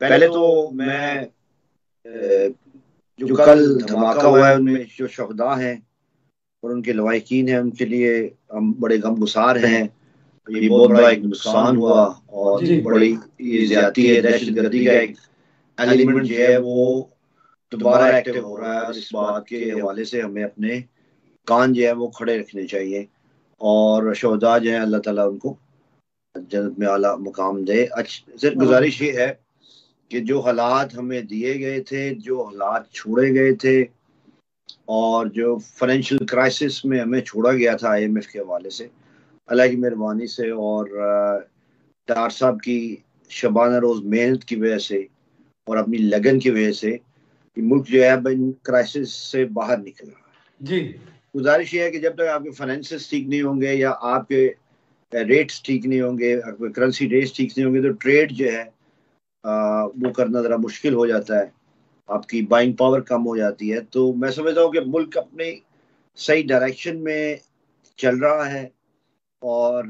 पहले तो मैं जो कल धमाका हुआ है उनमें जो शहदा हैं और उनके लवाहिकीन हैं उनके लिए हम बड़े गमगुसार हैं। ये बहुत बड़ा एक नुकसान हुआ और बड़ी ये ज्यादती है, दहशतगर्दी का एक एलिमेंट जो है वो दोबारा एक्टिव हो रहा है। और इस बात के हवाले से हमें अपने कान जो है वो खड़े रखने चाहिए और शहदा जो है अल्लाह ताला उनको जन्नत में आला मुकाम दे। सिर्फ गुजारिश ये है कि जो हालात हमें दिए गए थे, जो हालात छोड़े गए थे और जो फाइनेंशियल क्राइसिस में हमें छोड़ा गया था IMF के हवाले से, अल्लाह की मेहरबानी से और डार साहब की शबाना रोज मेहनत की वजह से और अपनी लगन की वजह से ये मुल्क जो है इन क्राइसिस से बाहर निकल रहा है। जी गुजारिश ये है कि जब तक आपके फाइनेंसेस ठीक नहीं होंगे या आपके रेट्स ठीक नहीं होंगे, आपके करेंसी रेट्स ठीक नहीं होंगे तो ट्रेड जो है वो करना ज़रा मुश्किल हो जाता है, आपकी बाइंग पावर कम हो जाती है। तो मैं समझता हूँ कि मुल्क अपने सही डायरेक्शन में चल रहा है और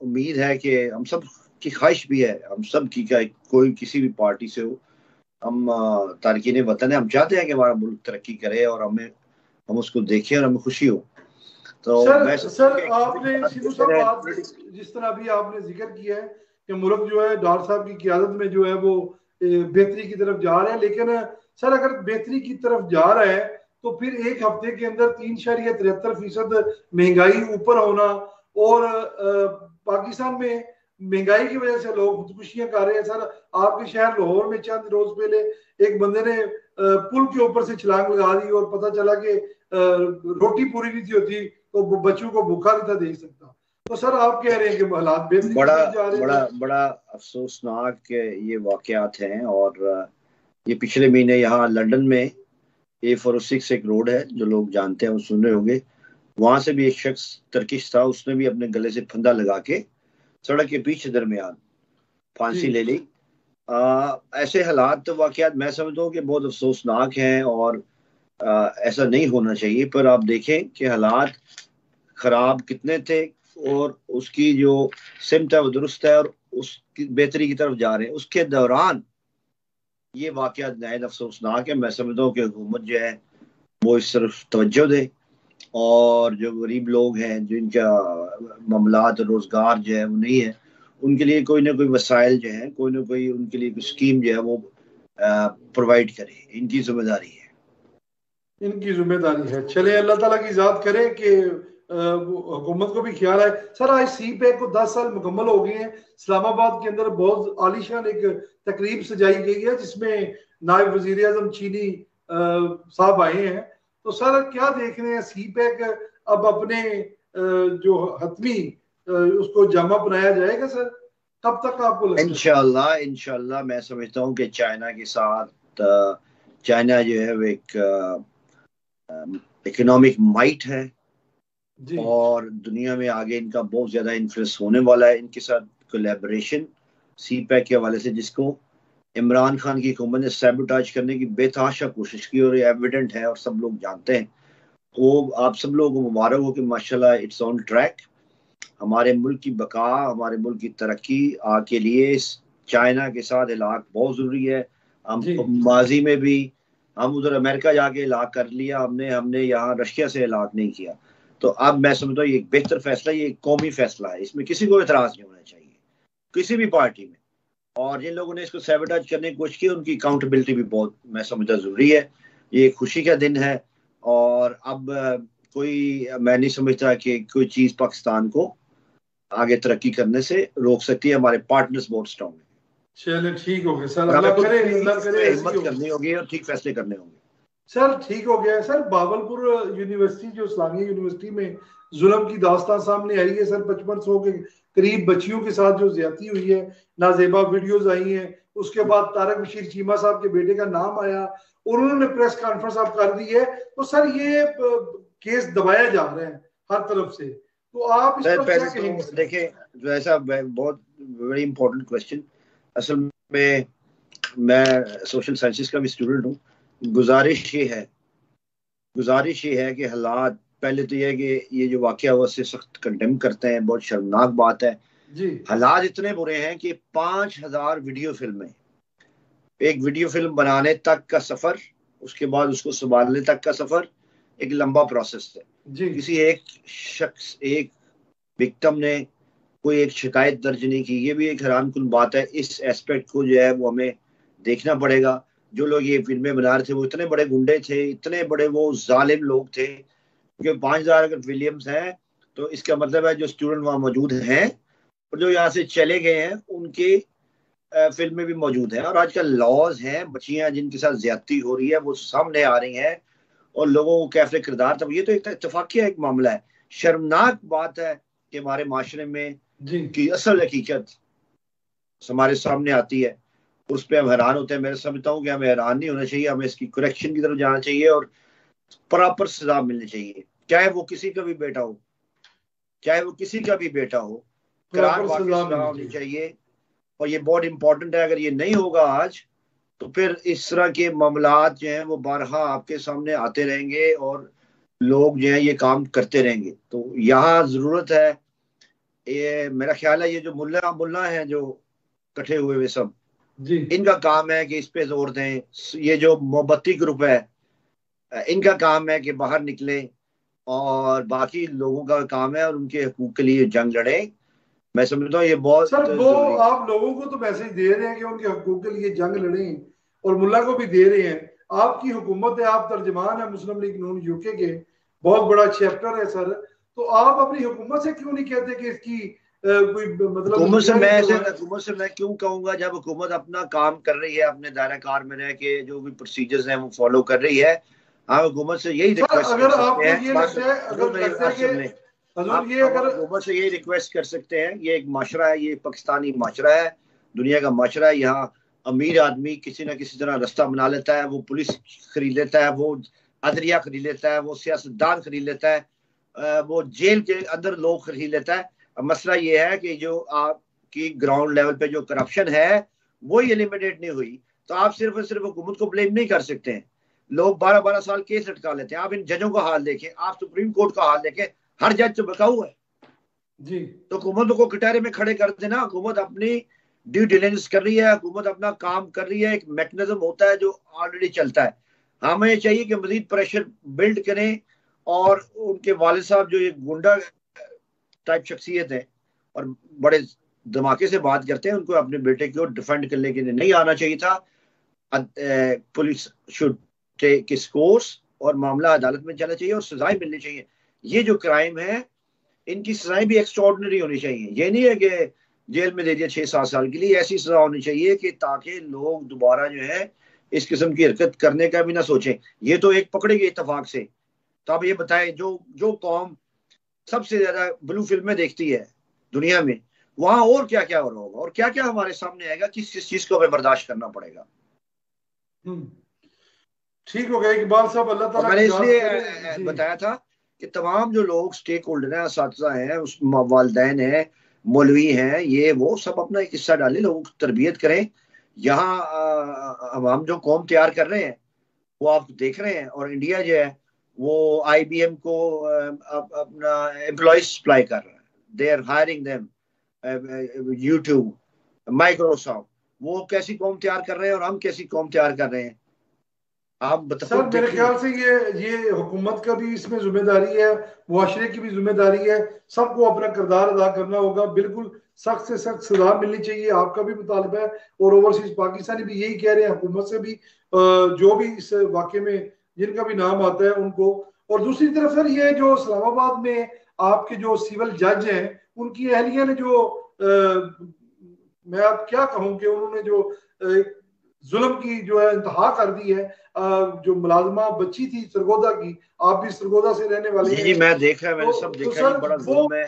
उम्मीद है कि हम सब की ख्वाहिश भी है, हम सब की, कोई किसी भी पार्टी से हो, हम तारकीन वतन है, हम चाहते हैं कि हमारा मुल्क तरक्की करे और हम उसको देखें और हमें खुशी हो। तो सर आपने सिद्धू साहब जिस तरह अभी आपने जिक्र किया है कि मुल्क जो है डार साहब की क़यादत में जो है वो बेहतरी की तरफ जा रहा है, लेकिन सर अगर बेहतरी की तरफ जा रहा है तो फिर एक हफ्ते के अंदर 3.73% महंगाई ऊपर होना और पाकिस्तान में महंगाई की वजह से लोग खुदकुशियां कर रहे हैं। सर आपके शहर लाहौर में चंद रोज पहले एक बंदे ने पुल के ऊपर से छलांग लगा दी और पता चला कि रोटी पूरी नहीं थी होती तो बच्चों को भूखा नहीं था देख सकता। तो सर आप कह रहे हैं कि हालात बड़ा अफसोसनाक ये वाकयात हैं। और ये पिछले महीने यहाँ लंदन में A406 एक रोड है जो लोग जानते हैं, वो सुन रहे होंगे, वहां से भी एक शख्स टर्किश था, उसने भी अपने गले से फंदा लगा के सड़क के पीछे दरमियान फांसी ले ली। ऐसे हालात तो वाकयात मैं समझता हूँ कि बहुत अफसोसनाक हैं और ऐसा नहीं होना चाहिए। पर आप देखें कि हालात खराब कितने थे और उसकी जो सिमत है वो दुरुस्त है और उसकी बेहतरी की तरफ जा रहे हैं। उसके दौरान ये वाकयात नहायत अफसोसनाक है। मैं समझता हूँ कि हुकूमत जो है वो इस तरफ तवज्जो दे और जो गरीब लोग हैं जिनका मामलात रोजगार जो है वो नहीं है, उनके लिए कोई ना कोई वसाइल जो है, कोई ना कोई उनके लिए स्कीम जो है वो प्रोवाइड करे। इनकी जिम्मेदारी है। चले अल्लाह ताला की ज़ात करे कि हुकूमत को भी ख्याल है। सर आज CPEC को 10 साल मुकम्मल हो गए हैं। इस्लामाबाद के अंदर बहुत आलीशान एक तकरीब सजाई गई है जिसमें नायब वजीर आजम चीनी साहब आए हैं। तो सर क्या देख रहे हैं CPEC अब अपने जो हतमी उसको जामा बनाया जाएगा सर, कब तक आपको लगता है? इंशाल्लाह मैं समझता हूँ कि चाइना के साथ, चाइना जो है वो एक इकोनॉमिक माइट है और दुनिया में आगे इनका बहुत ज्यादा इन्फ्लुएंस होने वाला है। इनके साथ कोलैबोरेशन CPEC के हवाले से, जिसको इमरान खान की हुकूमत ने सैबोटाज करने की बेतहाशा कोशिश की और ये एविडेंट है और सब लोग जानते हैं। वो आप सब लोगों को मुबारक हो कि माशाल्लाह इट्स ऑन ट्रैक। हमारे मुल्क की बका, हमारे मुल्क की तरक्की के लिए चाइना के साथ इलाक बहुत जरूरी है। हम माजी में भी हम उधर अमेरिका जाके इलाक कर लिया, हमने यहाँ रशिया से इलाक नहीं किया। तो अब मैं समझता हूँ ये एक बेहतर फैसला, ये एक कौमी फैसला है, इसमें किसी को एतराज नहीं होना चाहिए किसी भी पार्टी में। और जिन लोगों ने इसको सैबोटाज करने की कोशिश की उनकी अकाउंटेबिलिटी भी बहुत मैं समझता जरूरी है। ये खुशी का दिन है। और अब मैं नहीं समझता कि कोई चीज पाकिस्तान को आगे तरक्की करने से रोक सकती है। हमारे पार्टनर्स बहुत स्ट्रांग हैं। चलिए ठीक हो गया सर, और अल्लाह हमें करे, खुद अल्लाह करे हिम्मत करनी होगी और ठीक फैसले करने होंगे। सर ठीक हो गया सर। बावलपुर यूनिवर्सिटी, जो इस्लामिया यूनिवर्सिटी में जुल्म की दास्तान सामने आई है सर, 5500 के करीब बच्चियों के साथ जो ज्यादती हुई है, नाजेबा वीडियोस आई हैं। उसके बाद तारक बशीर चीमा साहब के बेटे का नाम आया और उन्होंने प्रेस कॉन्फ्रेंस आप कर दी है। तो सर ये केस दबाया जा रहा है हर तरफ से, तो आप इस पर क्या कहेंगे? देखिए, जो ऐसा बहुत वेरी इंपॉर्टेंट क्वेश्चन। असल में मैं सोशल साइंसेस का भी स्टूडेंट हूँ। गुजारिश ये है कि हालात, पहले तो ये है कि ये जो वाकया हुआ उससे सख्त कंडेम करते हैं, बहुत शर्मनाक बात है जी। हालात इतने बुरे हैं कि 5000 वीडियो फिल्में, एक वीडियो फिल्म बनाने तक का सफर, उसके बाद उसको संभालने तक का सफर एक लंबा प्रोसेस है जी। किसी एक शख्स, एक विक्टिम ने कोई एक शिकायत दर्ज नहीं की, ये भी एक हैरानकुन बात है। इस एस्पेक्ट को जो है वो हमें देखना पड़ेगा। जो लोग ये फिल्में बना रहे थे वो इतने बड़े गुंडे थे, इतने बड़े वो जालिम लोग थे, क्योंकि 5000 अगर विलियम्स हैं तो इसका मतलब है जो स्टूडेंट वहां मौजूद हैं और जो यहाँ से चले गए हैं उनकी फिल्में भी मौजूद हैं। और आजकल लॉज हैं, बच्चियां जिनके साथ ज्यादती हो रही है वो सामने आ रही हैं और लोगों को कैफे किरदार, तब ये तो एक इत्तफाकिया एक मामला है। शर्मनाक बात है कि हमारे माशरे में की असल हकीकत हमारे सामने आती है, उस पर हम हैरान होते हैं। मैं समझता हूँ कि हमें हैरान नहीं होना चाहिए, हमें इसकी करेक्शन की तरफ जाना चाहिए और प्रॉपर सजा मिलनी चाहिए, चाहे वो किसी का भी बेटा हो, करार वाकई सजा होनी चाहिए। और ये बहुत इंपॉर्टेंट है। अगर ये नहीं होगा आज, तो फिर इस तरह के मामलात जो हैं वो बारहा आपके सामने आते रहेंगे और लोग जो है ये काम करते रहेंगे। तो यहाँ जरूरत है, ये मेरा ख्याल है, ये जो मुल्ला हैं जो इकट्ठे हुए हुए सब जी, इनका काम है कि इस पे जोर दें। ये जो मोहब्बती ग्रुप है इनका काम है कि बाहर निकले और बाकी लोगों का काम है और उनके हकूक के लिए जंग लड़े। मैं समझता हूँ ये बहुत सर वो आप लोगों को तो मैसेज दे रहे हैं कि उनके हकूक के लिए जंग लड़ें और मुल्ला को भी दे रहे हैं। आपकी हुकूमत है, आप तर्जमान है मुस्लिम लीग नून यूके के, बहुत बड़ा चैप्टर है सर। तो आप अपनी हुकूमत से क्यों नहीं कहते कि इसकी कोई मतलब हुकूमत से मैं क्यों कहूंगा, जब हुकूमत अपना काम कर रही है, अपने दायरा कार में रह के जो भी प्रोसीजर्स हैं वो फॉलो कर रही है। हाँ, हुकूमत से यही रिक्वेस्ट अगर आपको ये लगता है, अगर लगता है कि हुकूमत से यही रिक्वेस्ट कर सकते हैं, ये एक माशरा है, ये पाकिस्तानी माशरा है, दुनिया का माशरा है। यहाँ अमीर आदमी किसी ना किसी तरह रास्ता बना लेता है, वो पुलिस खरीद लेता है, वो अदलिया खरीद लेता है, वो सियासतदान खरीद लेता है, वो जेल के अंदर लोग खरीद लेता है। मसला ये है कि जो आपकी ग्राउंड लेवल पे जो करप्शन है वो एलिमिनेट नहीं हुई, तो आप सिर्फ और सिर्फ हुकूमत को ब्लेम नहीं कर सकते हैं। लोग 12-12 साल केस लटका लेते हैं। आप इन जजों का हाल देखें, आप सुप्रीम कोर्ट का हाल देखें, हर जज तो बकाऊ है जी। तो हुकूमत को कटारे में खड़े कर देना। हुकूमत अपनी ड्यू डिलिजेंस कर रही है, हुकूमत अपना काम कर रही है, एक मैकेनिज्म होता है जो ऑलरेडी चलता है। हमें चाहिए कि मजीद प्रेशर बिल्ड करें और उनके वालिद साहब जो एक गुंडा टाइप शख्सियत है और बड़े धमाके से बात करते हैं, उनको अपने बेटे को डिफेंड करने के लिए नहीं आना चाहिए था। पुलिस शुड टेक इस कोर्स और मामला अदालत में जाना चाहिए और सजाएं मिलनी चाहिए। ये जो क्राइम है इनकी सजाएं भी एक्स्ट्राऑर्डिनरी होनी चाहिए। ये नहीं है कि जेल में दे दिया 6-7 साल के लिए, ऐसी सजा होनी चाहिए कि ताकि लोग दोबारा जो है इस किस्म की हरकत करने का भी ना सोचें। ये तो एक पकड़े गए इत्तेफाक से। तो आप ये बताएं, जो कौम सबसे ज्यादा ब्लू फिल्में देखती है दुनिया में, वहां और क्या क्या हो रहा होगा और क्या क्या हमारे सामने आएगा, किस चीज को हमें बर्दाश्त करना पड़ेगा। ठीक हो गया इकबाल साहब, अल्लाह ताला। मैंने इसलिए बताया था कि तमाम जो लोग स्टेक होल्डर हैं, असातिज़ा हैं, उस वालिदैन हैं, मौलवी हैं, ये वो सब अपना एक हिस्सा डालें, लोगों की तरबियत करें। यहाँ हम जो कौम तैयार कर रहे हैं वो आप देख रहे हैं, और इंडिया जो है वो IBM को अपना एम्प्लॉय सप्लाई कर रहा है। They are hiring them, YouTube, Microsoft, वो कैसी कौम तैयार कर रहे हैं और हम कैसी कौम तैयार कर रहे हैं, आप बताओ। सर मेरे ख्याल से ये हुकूमत का भी इसमें जिम्मेदारी है, मुआशरे की भी जिम्मेदारी है, सबको अपना किरदार अदा करना होगा। बिल्कुल सख्त से सख्त सजा मिलनी चाहिए, आपका भी मुतालबा है और ओवरसीज पाकिस्तानी भी यही कह रहे हैं। हुकूमत से भी जो भी इस वाक़े में जिनका भी नाम आता है उनको। और दूसरी तरफ सर ये जो इस्लामाबाद में आपके जो सिविल जज हैं उनकी अहलिया ने जो मैं अब क्या कहूँ कि उन्होंने जो जुल्म की जो है इंतहा कर दी है। जो मुलाजमा बच्ची थी सरगोदा की, आप भी सरगोदा से रहने वाले हैं। जी मैं देखा है, मैंने सब देखा है, बड़ा जुल्म है।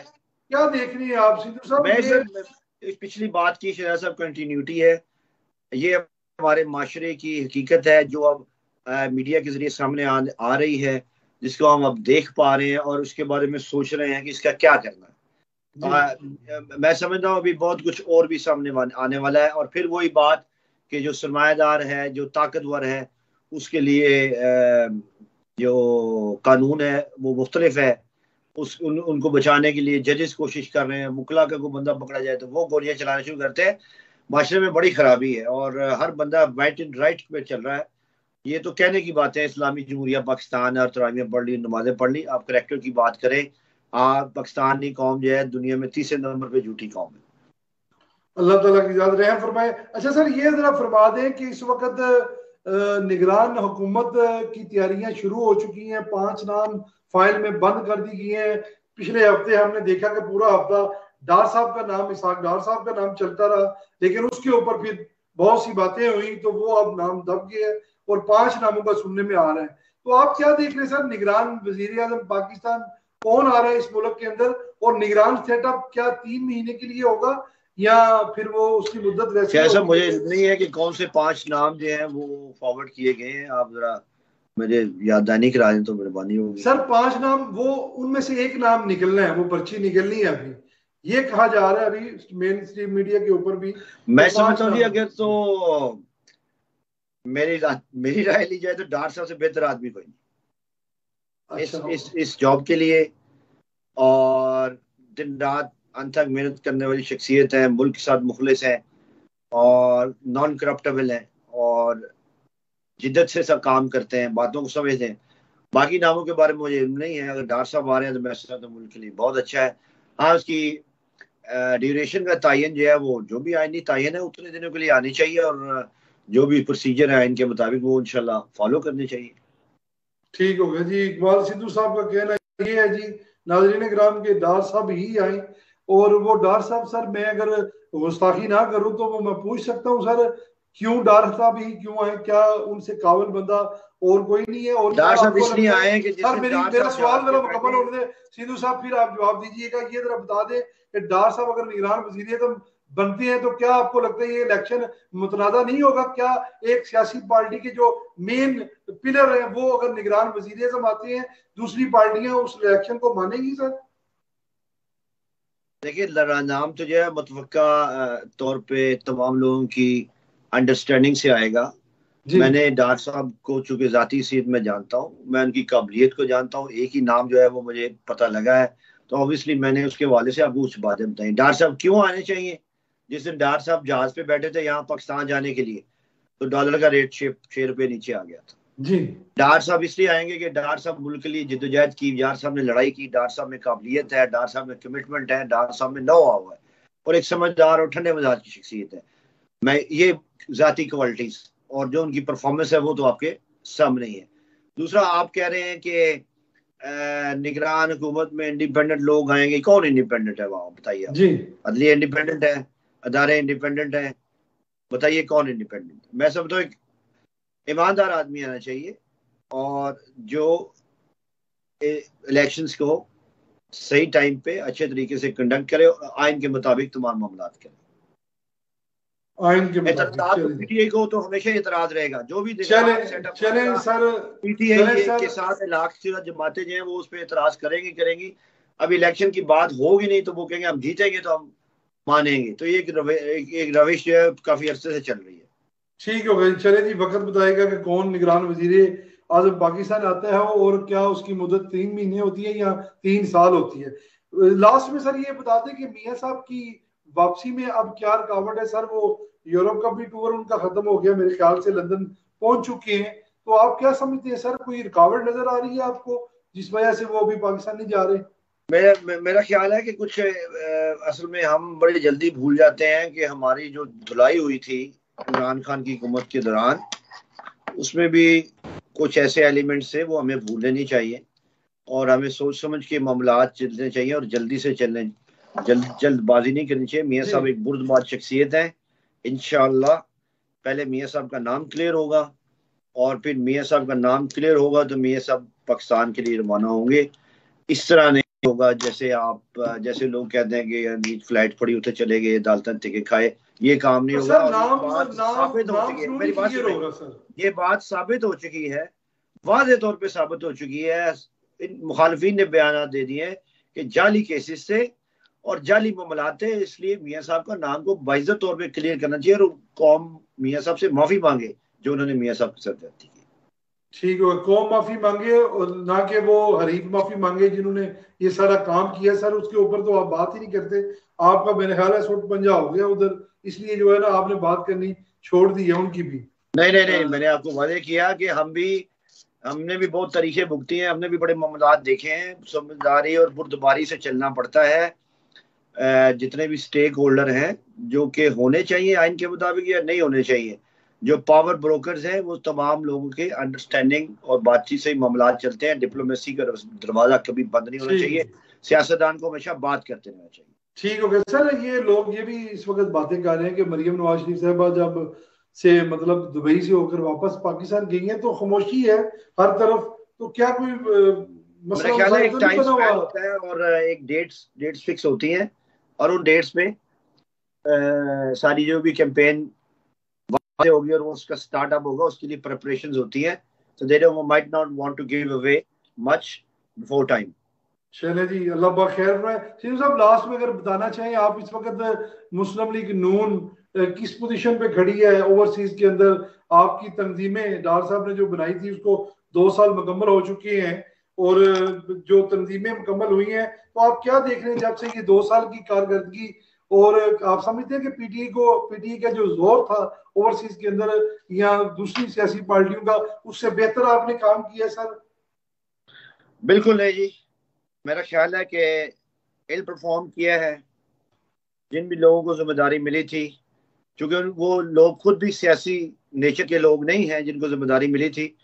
क्या देख रही है आप सिद्धू साहब? मैं पिछली बात की शहजाद साहब कंटिन्यूटी है, ये हमारे माशरे की हकीकत है जो अब मीडिया के जरिए सामने आ रही है, जिसको हम अब देख पा रहे हैं और उसके बारे में सोच रहे हैं कि इसका क्या करना है। मैं समझता हूँ अभी बहुत कुछ और भी सामने आने वाला है। और फिर वही बात कि जो सरमायादार है, जो ताकतवर है, उसके लिए जो कानून है वो मुख्तलिफ है। उनको बचाने के लिए जजेस कोशिश कर रहे हैं, मुकला का कोई बंदा पकड़ा जाए तो वो गोलियां चलाना शुरू करते हैं। माशरे में बड़ी खराबी है और हर बंदा राइट पे चल रहा है। ये तो कहने की बात है, इस्लामी जमहूरिया पाकिस्तान और तरावियां पढ़ ली, नमाजें पढ़ ली। आप करैक्टर की बात करें, आप पाकिस्तानी कौम जो है दुनिया में तीसरे नंबर पे झूठी कौम है। अल्लाह ताला की ज़ात रहम फरमाए। अच्छा सर ये जरा फरमा दें कि इस वक्त निगरान हुकूमत की तैयारियां शुरू हो चुकी हैं, 5 नाम फाइल में बंद कर दी गई हैं। पिछले हफ्ते हमने देखा कि पूरा हफ्ता डार साहब का नाम, इसाक डार साहब का नाम चलता रहा, लेकिन उसके ऊपर फिर बहुत सी बातें हुई तो वो अब नाम दब गए और 5 नामों का सुनने में आ रहा है। तो आप क्या देख रहे हैं सर, निगरान वजीर आजम पाकिस्तान कौन आ रहा है इस मुल्क के अंदर, और निगरान सेटअप क्या 3 महीने के लिए होगा या फिर वो उसकी मुद्दत वैसे? ऐसा मुझे नहीं है कि कौन से 5 नाम जो हैं वो फॉरवर्ड किए गए हैं, आप जरा मुझे याददानी करा दें तो मेहरबानी होगी। सर 5 नाम, वो उनमें से एक नाम निकलना है, वो पर्ची निकलनी है अभी, ये कहा जा रहा है अभी मेन स्ट्रीम मीडिया के ऊपर भी। मैं समझता हूँ अगर तो मेरी राय ली जाए तो डार साहब से बेहतर आदमी कोई नहीं अच्छा। इस जॉब के लिए। और दिन रात अनथक मेहनत करने वाली शख्सियत है, मुल्क के साथ मुखलिस है और नॉन करप्टेबल है और जिद्दत से सब काम करते हैं, बातों को समझते हैं। बाकी नामों के बारे में मुझे इल्म नहीं है। अगर डार साहब आ रहे हैं तो मैं समझता हूं मुल्क के लिए बहुत अच्छा है। हाँ, उसकी ड्यूरेशन का तायन जो है, वो जो भी आईनी तायन है उतने दिनों के लिए आनी चाहिए और जो भी प्रोसीजर है इनके मुताबिक वो इंशाल्लाह फॉलो करनी चाहिए। ठीक हो गया जी। इकबाल सिद्धू साहब का कहना ये है जी, नाज़रीन किराम के डार साहब ही आए। और वो डार साहब सर, मैं अगर गुस्ताखी ना करूं तो वो मैं पूछ सकता हूं सर, क्यों डार साहब ही क्यों आए? क्या उनसे काबिल बंदा और कोई नहीं है? और डार साहब इसलिए आए हैं कि सर मेरा सवाल जरा मुकम्मल होने दे सिद्धू साहब, फिर आप जवाब दीजिएगा। ये जरा बता दें कि डार साहब अगर निगरान वजीर आज़म बनते हैं तो क्या आपको लगता है ये इलेक्शन मुतनाज़ा नहीं होगा? क्या एक सियासी पार्टी के जो मेन पिलर है वो अगर निगरान वजीर आज़म आते हैं, दूसरी पार्टियां उस इलेक्शन को मानेंगी सर? देखिए, नाम तो जो है मुतवक्का तौर पे तमाम लोगों की अंडरस्टैंडिंग से आएगा। मैंने डार साहब को चूंकि जाती सीट में जानता हूँ, मैं उनकी काबिलियत को जानता हूँ, एक ही नाम जो है वो मुझे पता लगा है, तो ऑब्वियसली मैंने उसके हवाले से आपको कुछ बातें बताई। डार साहब क्यों आने चाहिए? जिस दिन डार साहब जहाज पे बैठे थे यहाँ पाकिस्तान जाने के लिए, तो डॉलर का रेट 6 रुपये नीचे आ गया था जी। डार साहब इसलिए आएंगे कि डार साहब मुल्क के लिए जिद्दोजहद की, डार साहब ने लड़ाई की, डार साहब में काबिलियत है, डार साहब में कमिटमेंट है, डार साहब में नो हुआ है और एक समझदार और ठंडे मिजाज की शख्सियत है। मैं ये जाती क्वालिटीज और जो उनकी परफॉर्मेंस है वो तो आपके सामने ही है। दूसरा, आप कह रहे हैं कि निगरान हुकूमत में इंडिपेंडेंट लोग आएंगे। कौन इंडिपेंडेंट है वहां, बताइए आप? अदलिया इंडिपेंडेंट है, अदारे इंडिपेंडेंट है, बताइए कौन इंडिपेंडेंट? मैं समझता हूँ एक ईमानदार आदमी आना चाहिए और जो इलेक्शंस को सही टाइम पे अच्छे तरीके से कंडक्ट करे और आइन के मुताबिक तमाम मामला करे। पीटीआई को तो हमेशा एतराज रहेगा, जो भी चले सर पीटीआई के साथ लाख जमाते जो है वो उस पर एतराज करेंगी। अब इलेक्शन की बात होगी नहीं तो वो कहेंगे हम जीतेंगे तो हम मानेंगे। तो ये एक रविश जो है काफी अरसे से चल रही है। ठीक हो गया। चले जी, वक्त बताएगा कि कौन निगरान वजीर आजम पाकिस्तान आता है और क्या उसकी मुद्दत 3 महीने होती है या 3 साल होती है। लास्ट में सर ये बता दें कि मियां साहब की वापसी में अब क्या रुकावट है सर? वो यूरोप का भी टूर उनका खत्म हो गया, मेरे ख्याल से लंदन पहुंच चुके हैं, तो आप क्या समझते हैं सर, कोई रुकावट नजर आ रही है आपको जिस वजह से वो अभी पाकिस्तान नहीं जा रहे? मेरा ख्याल है कि कुछ असल में हम बड़ी जल्दी भूल जाते हैं कि हमारी जो धुलाई हुई थी इमरान खान की हुकूमत के दौरान, उसमें भी कुछ ऐसे एलिमेंट्स है वो हमें भूलने नहीं चाहिए और हमें सोच समझ के मामलात चलने चाहिए और जल्दी से चलने, जल्दबाजी नहीं करनी चाहिए। मियाँ साहब एक बुर्दबाज शख्सियत है। इंशाअल्लाह पहले मियाँ साहब का नाम क्लियर होगा और फिर मियाँ साहब का नाम क्लियर होगा तो मियाँ साहब पाकिस्तान के लिए रवाना होंगे। इस तरह नहीं होगा जैसे लोग कहते हैं कि फ्लाइट पड़ी उठे चले गए, अदालतन टिकट खाए, ये काम नहीं होगा। साबित हो चुकी है, मेरी बात सुनिए, ये बात साबित हो चुकी है, वाज़े तौर पे साबित हो चुकी है। इन मुखालफीन ने बयान दे दिए हैं कि जाली केसेस से और जाली मामलात है, इसलिए मियाँ साहब का नाम को बाइज्जत तौर पे क्लियर करना चाहिए और कौम मियाँ साहब से माफी मांगे जो उन्होंने मियाँ साहब के साथ जाती की। ठीक है, कौम माफी मांगे और ना कि वो हरीफ माफी मांगे जिन्होंने ये सारा काम किया। सर उसके ऊपर तो आप बात ही नहीं करते, आपका मेरे ख्याल है सुट पंजा हो गया उधर, इसलिए जो है ना आपने बात करनी छोड़ दी है उनकी भी। नहीं, मैंने आपको वादे किया कि हमने भी बहुत तरीके भुगती हैं, हमने भी बड़े मामलात देखे हैं। समझदारी और बुर्दबारी से चलना पड़ता है। जितने भी स्टेक होल्डर हैं जो कि होने चाहिए आइन के मुताबिक या नहीं होने चाहिए, जो पावर ब्रोकर्स हैं, वो तमाम लोगों के अंडरस्टैंडिंग और बातचीत से मामलात चलते हैं। डिप्लोमेसी का दरवाजा कभी बंद नहीं होना चाहिए, सियासतदान को हमेशा बात करते रहना चाहिए। ठीक हो गया सर। ये लोग ये भी इस वक्त बातें कर रहे हैं कि मरियम नवाज शरीफ साहबा जब से मतलब दुबई से होकर वापस पाकिस्तान गई हैं तो खामोशी है हर तरफ, तो क्या कोई मेरा ख्याल है एक टाइम स्पैन होता है और एक डेट्स फिक्स होती हैं और उन डेट्स पे सारी जो भी कैंपेन होगी और वो उसका स्टार्टअप होगा, उसके लिए प्रिपरेशंस होती हैं। So they might not want to give away much before time. चले जी, अल्लाह पाक खैर रहा है। सिंह साहब लास्ट में अगर बताना चाहें, आप इस वक्त मुस्लिम लीग नून किस पोजीशन पे खड़ी है ओवरसीज के अंदर? आपकी तंजीमें डार साहब ने जो बनाई थी उसको 2 साल मुकम्मल हो चुके हैं और जो तंजीमें मुकम्मल हुई हैं, तो आप क्या देख रहे हैं जब से ये 2 साल की कारकर्दगी? और आप समझते हैं कि पीटीआई का जो जोर था ओवरसीज के अंदर या दूसरी सियासी पार्टियों का, उससे बेहतर आपने काम किया सर? बिल्कुल नहीं जी, मेरा ख्याल है कि इल परफॉर्म किया है। जिन भी लोगों को जिम्मेदारी मिली थी, क्योंकि वो लोग खुद भी सियासी नेचर के लोग नहीं हैं, जिनको जिम्मेदारी मिली थी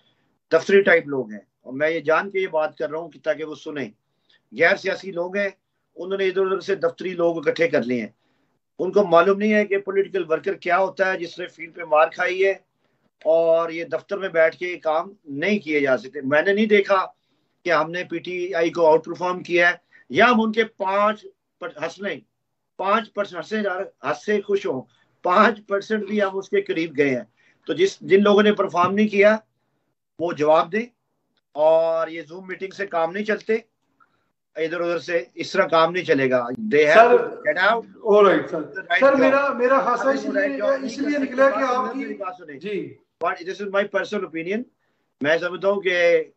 दफ्तरी टाइप लोग हैं। और मैं ये जान के ये बात कर रहा हूँ कि ताकि वो सुने, गैर सियासी लोग हैं, उन्होंने इधर उधर से दफ्तरी लोग इकट्ठे कर लिए हैं। उनको मालूम नहीं है कि पॉलिटिकल वर्कर क्या होता है, जिसने फील्ड पे मार खाई है, और ये दफ्तर में बैठ के काम नहीं किए जा सकते। मैंने नहीं देखा कि हमने पीटीआई को आउट परफॉर्म किया है या हम उनके 5% हंसे खुश हो, 5% भी हम उसके करीब गए हैं। तो जिन लोगों ने परफॉर्म नहीं किया वो जवाब दें, और ये जूम मीटिंग से काम नहीं चलते, इधर उधर से इस तरह काम नहीं चलेगा। They have to get out. All right sir. Sir मेरा खासा इसलिए निकला कि आपकी बात सुने जी, but this is my personal opinion. मैं समझता हूँ कि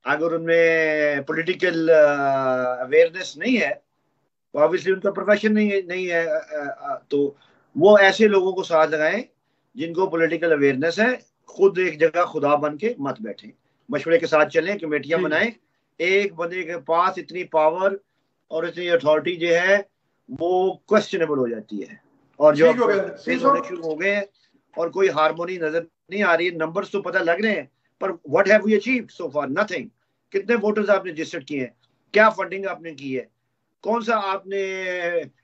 अगर उनमें पॉलिटिकल अवेयरनेस नहीं है तो ऑब्वियसली उनका प्रोफेशन नहीं है, तो वो ऐसे लोगों को साथ लगाएं जिनको पॉलिटिकल अवेयरनेस है। खुद एक जगह खुदा बन के मत बैठें, मशवरे के साथ चलें, कमेटियां बनाएं। एक बंदे के पास इतनी पावर और इतनी अथॉरिटी जो है वो क्वेश्चनेबल हो जाती है, और जो होने शुरू हो गए हैं और कोई हार्मोनी नजर नहीं आ रही है। नंबर्स तो पता लग रहे हैं, पर what have we achieved so far? Nothing. कितने वोटर्स आपने रजिस्टर्ड किए हैं, क्या फंडिंग आपने की है, कौन सा आपने,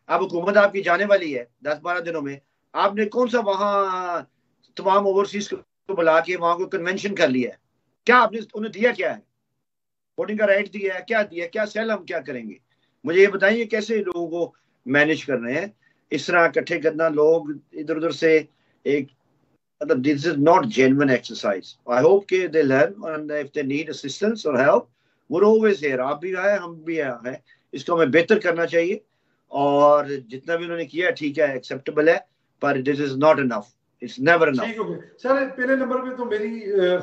अब हुकूमत आपकी जाने वाली है 10-12 दिनों में, आपने कौन सा वहां तमाम ओवरसीज को बुला के वहां को कन्वेंशन कर लिया है? क्या आपने उन्हें दिया? क्या है? वोटिंग का राइट दिया है? क्या दिया? क्या सेल हम क्या करेंगे? मुझे ये बताइए कैसे लोगों को मैनेज कर रहे हैं? इस तरह इकट्ठे करना लोग इधर उधर से, एक मतलब this is not genuine exercise. I hope के they learn and if they need assistance और help we are always here. आप भी आए, हम भी आए हैं, इसको हमें बेहतर करना चाहिए। और जितना भी उन्होंने किया ठीक है, एक्सेप्टेबल है, पर this is not enough, it's never enough. ठीक हो गया सर। पहले नंबर पे तो मेरी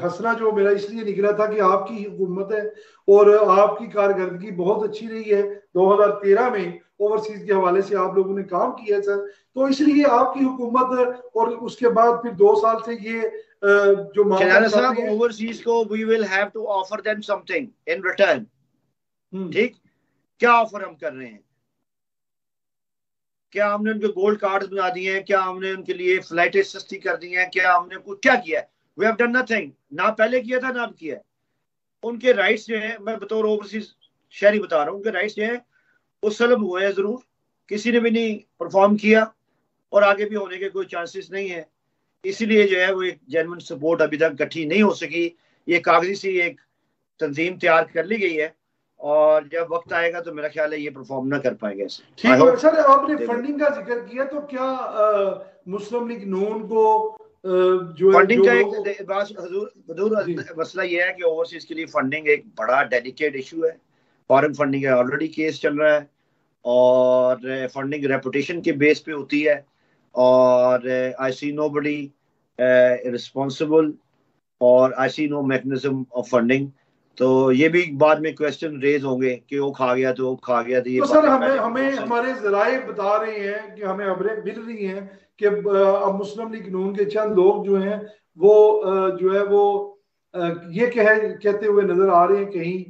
हंसना जो मेरा इसलिए निकला था कि आपकी हुकूमत है और आपकी कारकर्दगी बहुत अच्छी रही है। 2013 में ओवरसीज के हवाले से आप लोगों ने काम किया सर, तो इसलिए आपकी हुकूमत और उसके बाद फिर 2 साल से ये जो ओवरसीज को we will have to offer them something in return. ठीक, क्या ऑफर हम कर रहे हैं? क्या हमने उनके गोल्ड कार्ड बना दिए हैं? क्या हमने उनके लिए फ्लाइटें सस्ती कर दी हैं? क्या हमने कुछ क्या किया है? वी हैव डन नथिंग, ना पहले किया था ना अब किया है। उनके राइट्स जो है, मैं बतौर ओवरसीज शहरी बता रहा हूँ, उनके राइट्स जो है वो सलब हुए हैं जरूर, किसी ने भी नहीं परफॉर्म किया और आगे भी होने के कोई चांसेस नहीं है। इसीलिए जो है वो एक जेन्युइन सपोर्ट अभी तक इकट्ठी नहीं हो सकी। ये कागजी सी एक तंजीम तैयार कर ली गई है और जब वक्त आएगा तो मेरा ख्याल है ये परफॉर्म ना कर पाएंगे। ठीक है सर, आपने फंडिंग का जिक्र किया, तो क्या मुस्लिम लीग नून को जो फंडिंग का एक मसला ये है कि ओवरसीज के लिए फंडिंग एक बड़ा डेलिकेट इशू है। फॉरेन फंडिंग का ऑलरेडी केस चल रहा है और फंडिंग रेपुटेशन के बेस पे होती है और आई सी नोबडी रिस्पॉन्सिबल और आई सी नो मैकेनिज्म ऑफ फंडिंग। तो ये भी बाद में क्वेश्चन रेज होंगे कि वो खा गया तो वो खा गया तो ये तो सर हमें हमारे जराए बता रहे हैं कि हमें खबरें मिल रही हैं कि अब मुस्लिम लीग नून के चंद लोग जो हैं वो जो है वो ये कहते हुए नजर आ रहे हैं, कहीं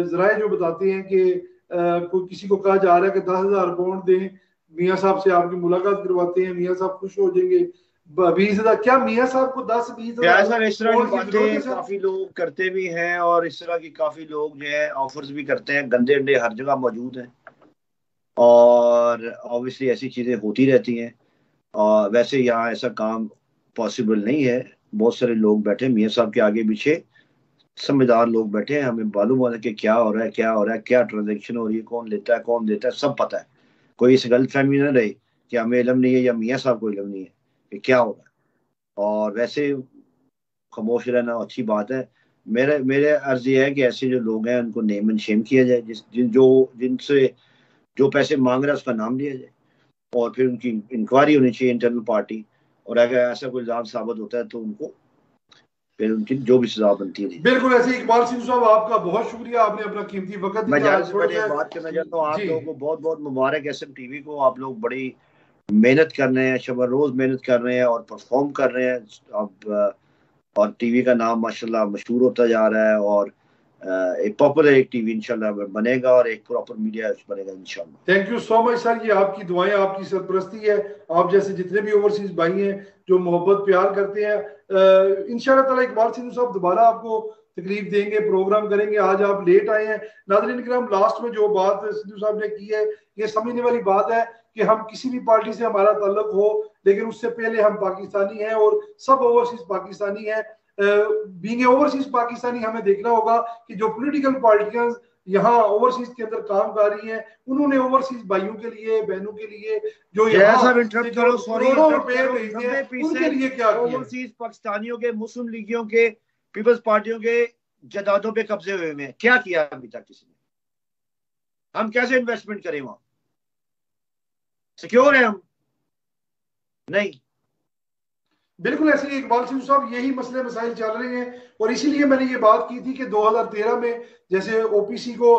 जराए जो बताते हैं कि कोई किसी को कहा जा रहा है कि 10,000 पाउंड दें, मियाँ साहब से आपकी मुलाकात करवाते हैं, मियाँ साहब खुश हो जाएंगे। 20,000 क्या मियाँ साहब को 10-20,000 इस तरह की बातें काफी लोग करते भी हैं और इस तरह की काफी लोग जो है ऑफर्स भी करते हैं। गंदे अंडे हर जगह मौजूद हैं और ऑब्वियसली ऐसी चीजें होती रहती हैं और वैसे यहाँ ऐसा काम पॉसिबल नहीं है। बहुत सारे लोग बैठे मियाँ साहब के आगे पीछे, समझदार लोग बैठे हैं, हमें मालूम है कि क्या हो रहा है, क्या हो रहा है, क्या ट्रांजेक्शन हो रही है, कौन लेता है कौन देता है, सब पता है। कोई इस गलतफहमी न रहे कि हमें इल्म नहीं है या मियाँ साहब को इल्म नहीं है कि क्या हो रहा है। और वैसे खामोश रहना अच्छी बात है। मेरे अर्ज ये है कि ऐसे जो लोग हैं उनको नेम एंड शेम किया जाए, जिनसे जो पैसे मांग रहा है उसका नाम लिया जाए और फिर उनकी इंक्वायरी होनी चाहिए इंटरनल पार्टी, और अगर ऐसा कोई इल्जाम साबित होता है तो उनको फिर उनकी जो भी सजा बनती है। बिल्कुल ऐसे। इकबाल सिंह साहब आपका बहुत शुक्रिया, आपने अपना कीमती वक्त मैं बात करना चाहता हूँ आप लोगों को बहुत बहुत मुबारक SM TV को। आप लोग बड़ी मेहनत कर रहे हैं, शब रोज मेहनत कर रहे हैं और परफॉर्म कर रहे हैं अब, और टीवी का नाम माशाल्लाह मशहूर होता जा रहा है और एक पॉपुलर एक टीवी इंशाल्लाह बनेगा और एक प्रॉपर मीडिया बनेगा इंशाल्लाह। Thank you so much sir, ये आपकी दुआएं, आपकी सरपरस्ती है। आप जैसे जितने भी ओवरसीज भाई हैं जो मोहब्बत प्यार करते हैं, इंशाल्लाह ताला इकबाल सिंह साहब दोबारा आपको तकलीफ देंगे, प्रोग्राम करेंगे। आज आप लेट आए हैं। नाज़रीन किराम, लास्ट में जो बात सिद्धू साहब ने की है ये समझने वाली बात है कि हम किसी भी पार्टी से हमारा ताल्लुक हो, लेकिन उससे पहले हम पाकिस्तानी हैं और सब ओवरसीज पाकिस्तानी हैं। बीइंग ओवरसीज पाकिस्तानी हमें देखना होगा कि जो पॉलिटिकल पार्टियां यहाँ ओवरसीज के अंदर काम कर रही हैं, उन्होंने ओवरसीज भाइयों के लिए, बहनों के लिए जो करोड़ों रुपए भेजते हैं उनके लिए क्या किया? ओवरसीज पाकिस्तानियों के, मुस्लिम लीगियों के, पीपल्स पार्टियों के जायदादों पे कब्जे हुए हैं, क्या किया अभी तक किसी ने? हम कैसे इन्वेस्टमेंट करें? वहां सिक्योर है हम? नहीं। बिल्कुल ऐसे ही इकबाल सिंह साहब, यही मसले मसाइल चल रहे हैं और इसीलिए मैंने ये बात की थी कि 2013 में जैसे OPC को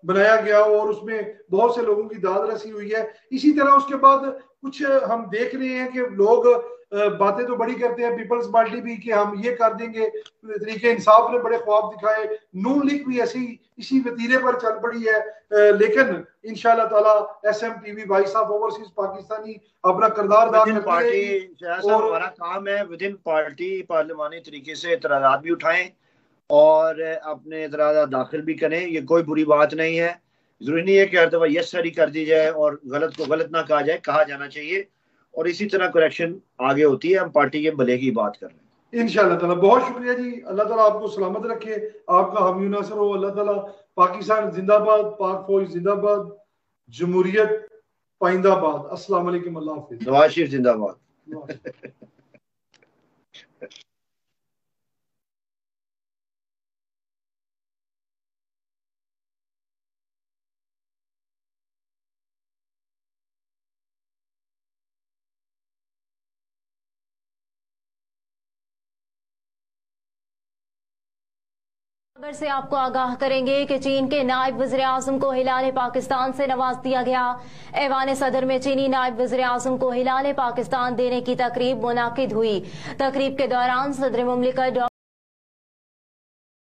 बनाया गया और उसमें बहुत से लोगों की दाद रसी हुई है, इसी तरह उसके बाद कुछ हम देख रहे हैं कि लोग बातें तो बड़ी करते हैं, पीपल्स पार्टी भी कि हम ये कर देंगे, तरीके इंसाफ ने बड़े ख्वाब दिखाए, नून लीग भी ऐसी इसी वतीरे पर चल पड़ी है। लेकिन इंशाल्लाह ताला SM TV भाई साहब ओवरसीज पाकिस्तानी अपना किरदार अदा करते हैं और हमारा काम है विद इन पार्टी पार्लिमानी तरीके से इतराज़ात भी उठाएं और अपने इतराज़ात दाखिल भी करें। ये कोई बुरी बात नहीं है। जरूरी नहीं है कि हर दफा यस सर ही कर दी जाए और गलत को गलत ना कहा जाए, कहा जाना चाहिए और इसी तरह करेक्शन आगे होती है। हम पार्टी के भले की बात कर रहे हैं इंशाल्लाह ताला। बहुत शुक्रिया जी, अल्लाह ताला आपको सलामत रखे, आपका हामी नासर हो। अल्लाह ताला पाकिस्तान जिंदाबाद, पाक फौज जिंदाबाद, जमहूरियत पाइंदाबाद। अस्सलाम वालेकुम, अल्लाह हाफिज। नवाज शरीफ जिंदाबाद। खबर से आपको आगाह करेंगे कि चीन के नायब वज़ीर आज़म को हिलाल पाकिस्तान से नवाज दिया गया। ऐवान सदर में चीनी नायब वज़ीर आज़म को हिलाल पाकिस्तान देने की तकरीब मुनाकिद हुई। तकरीब के दौरान सदर मुमलिकत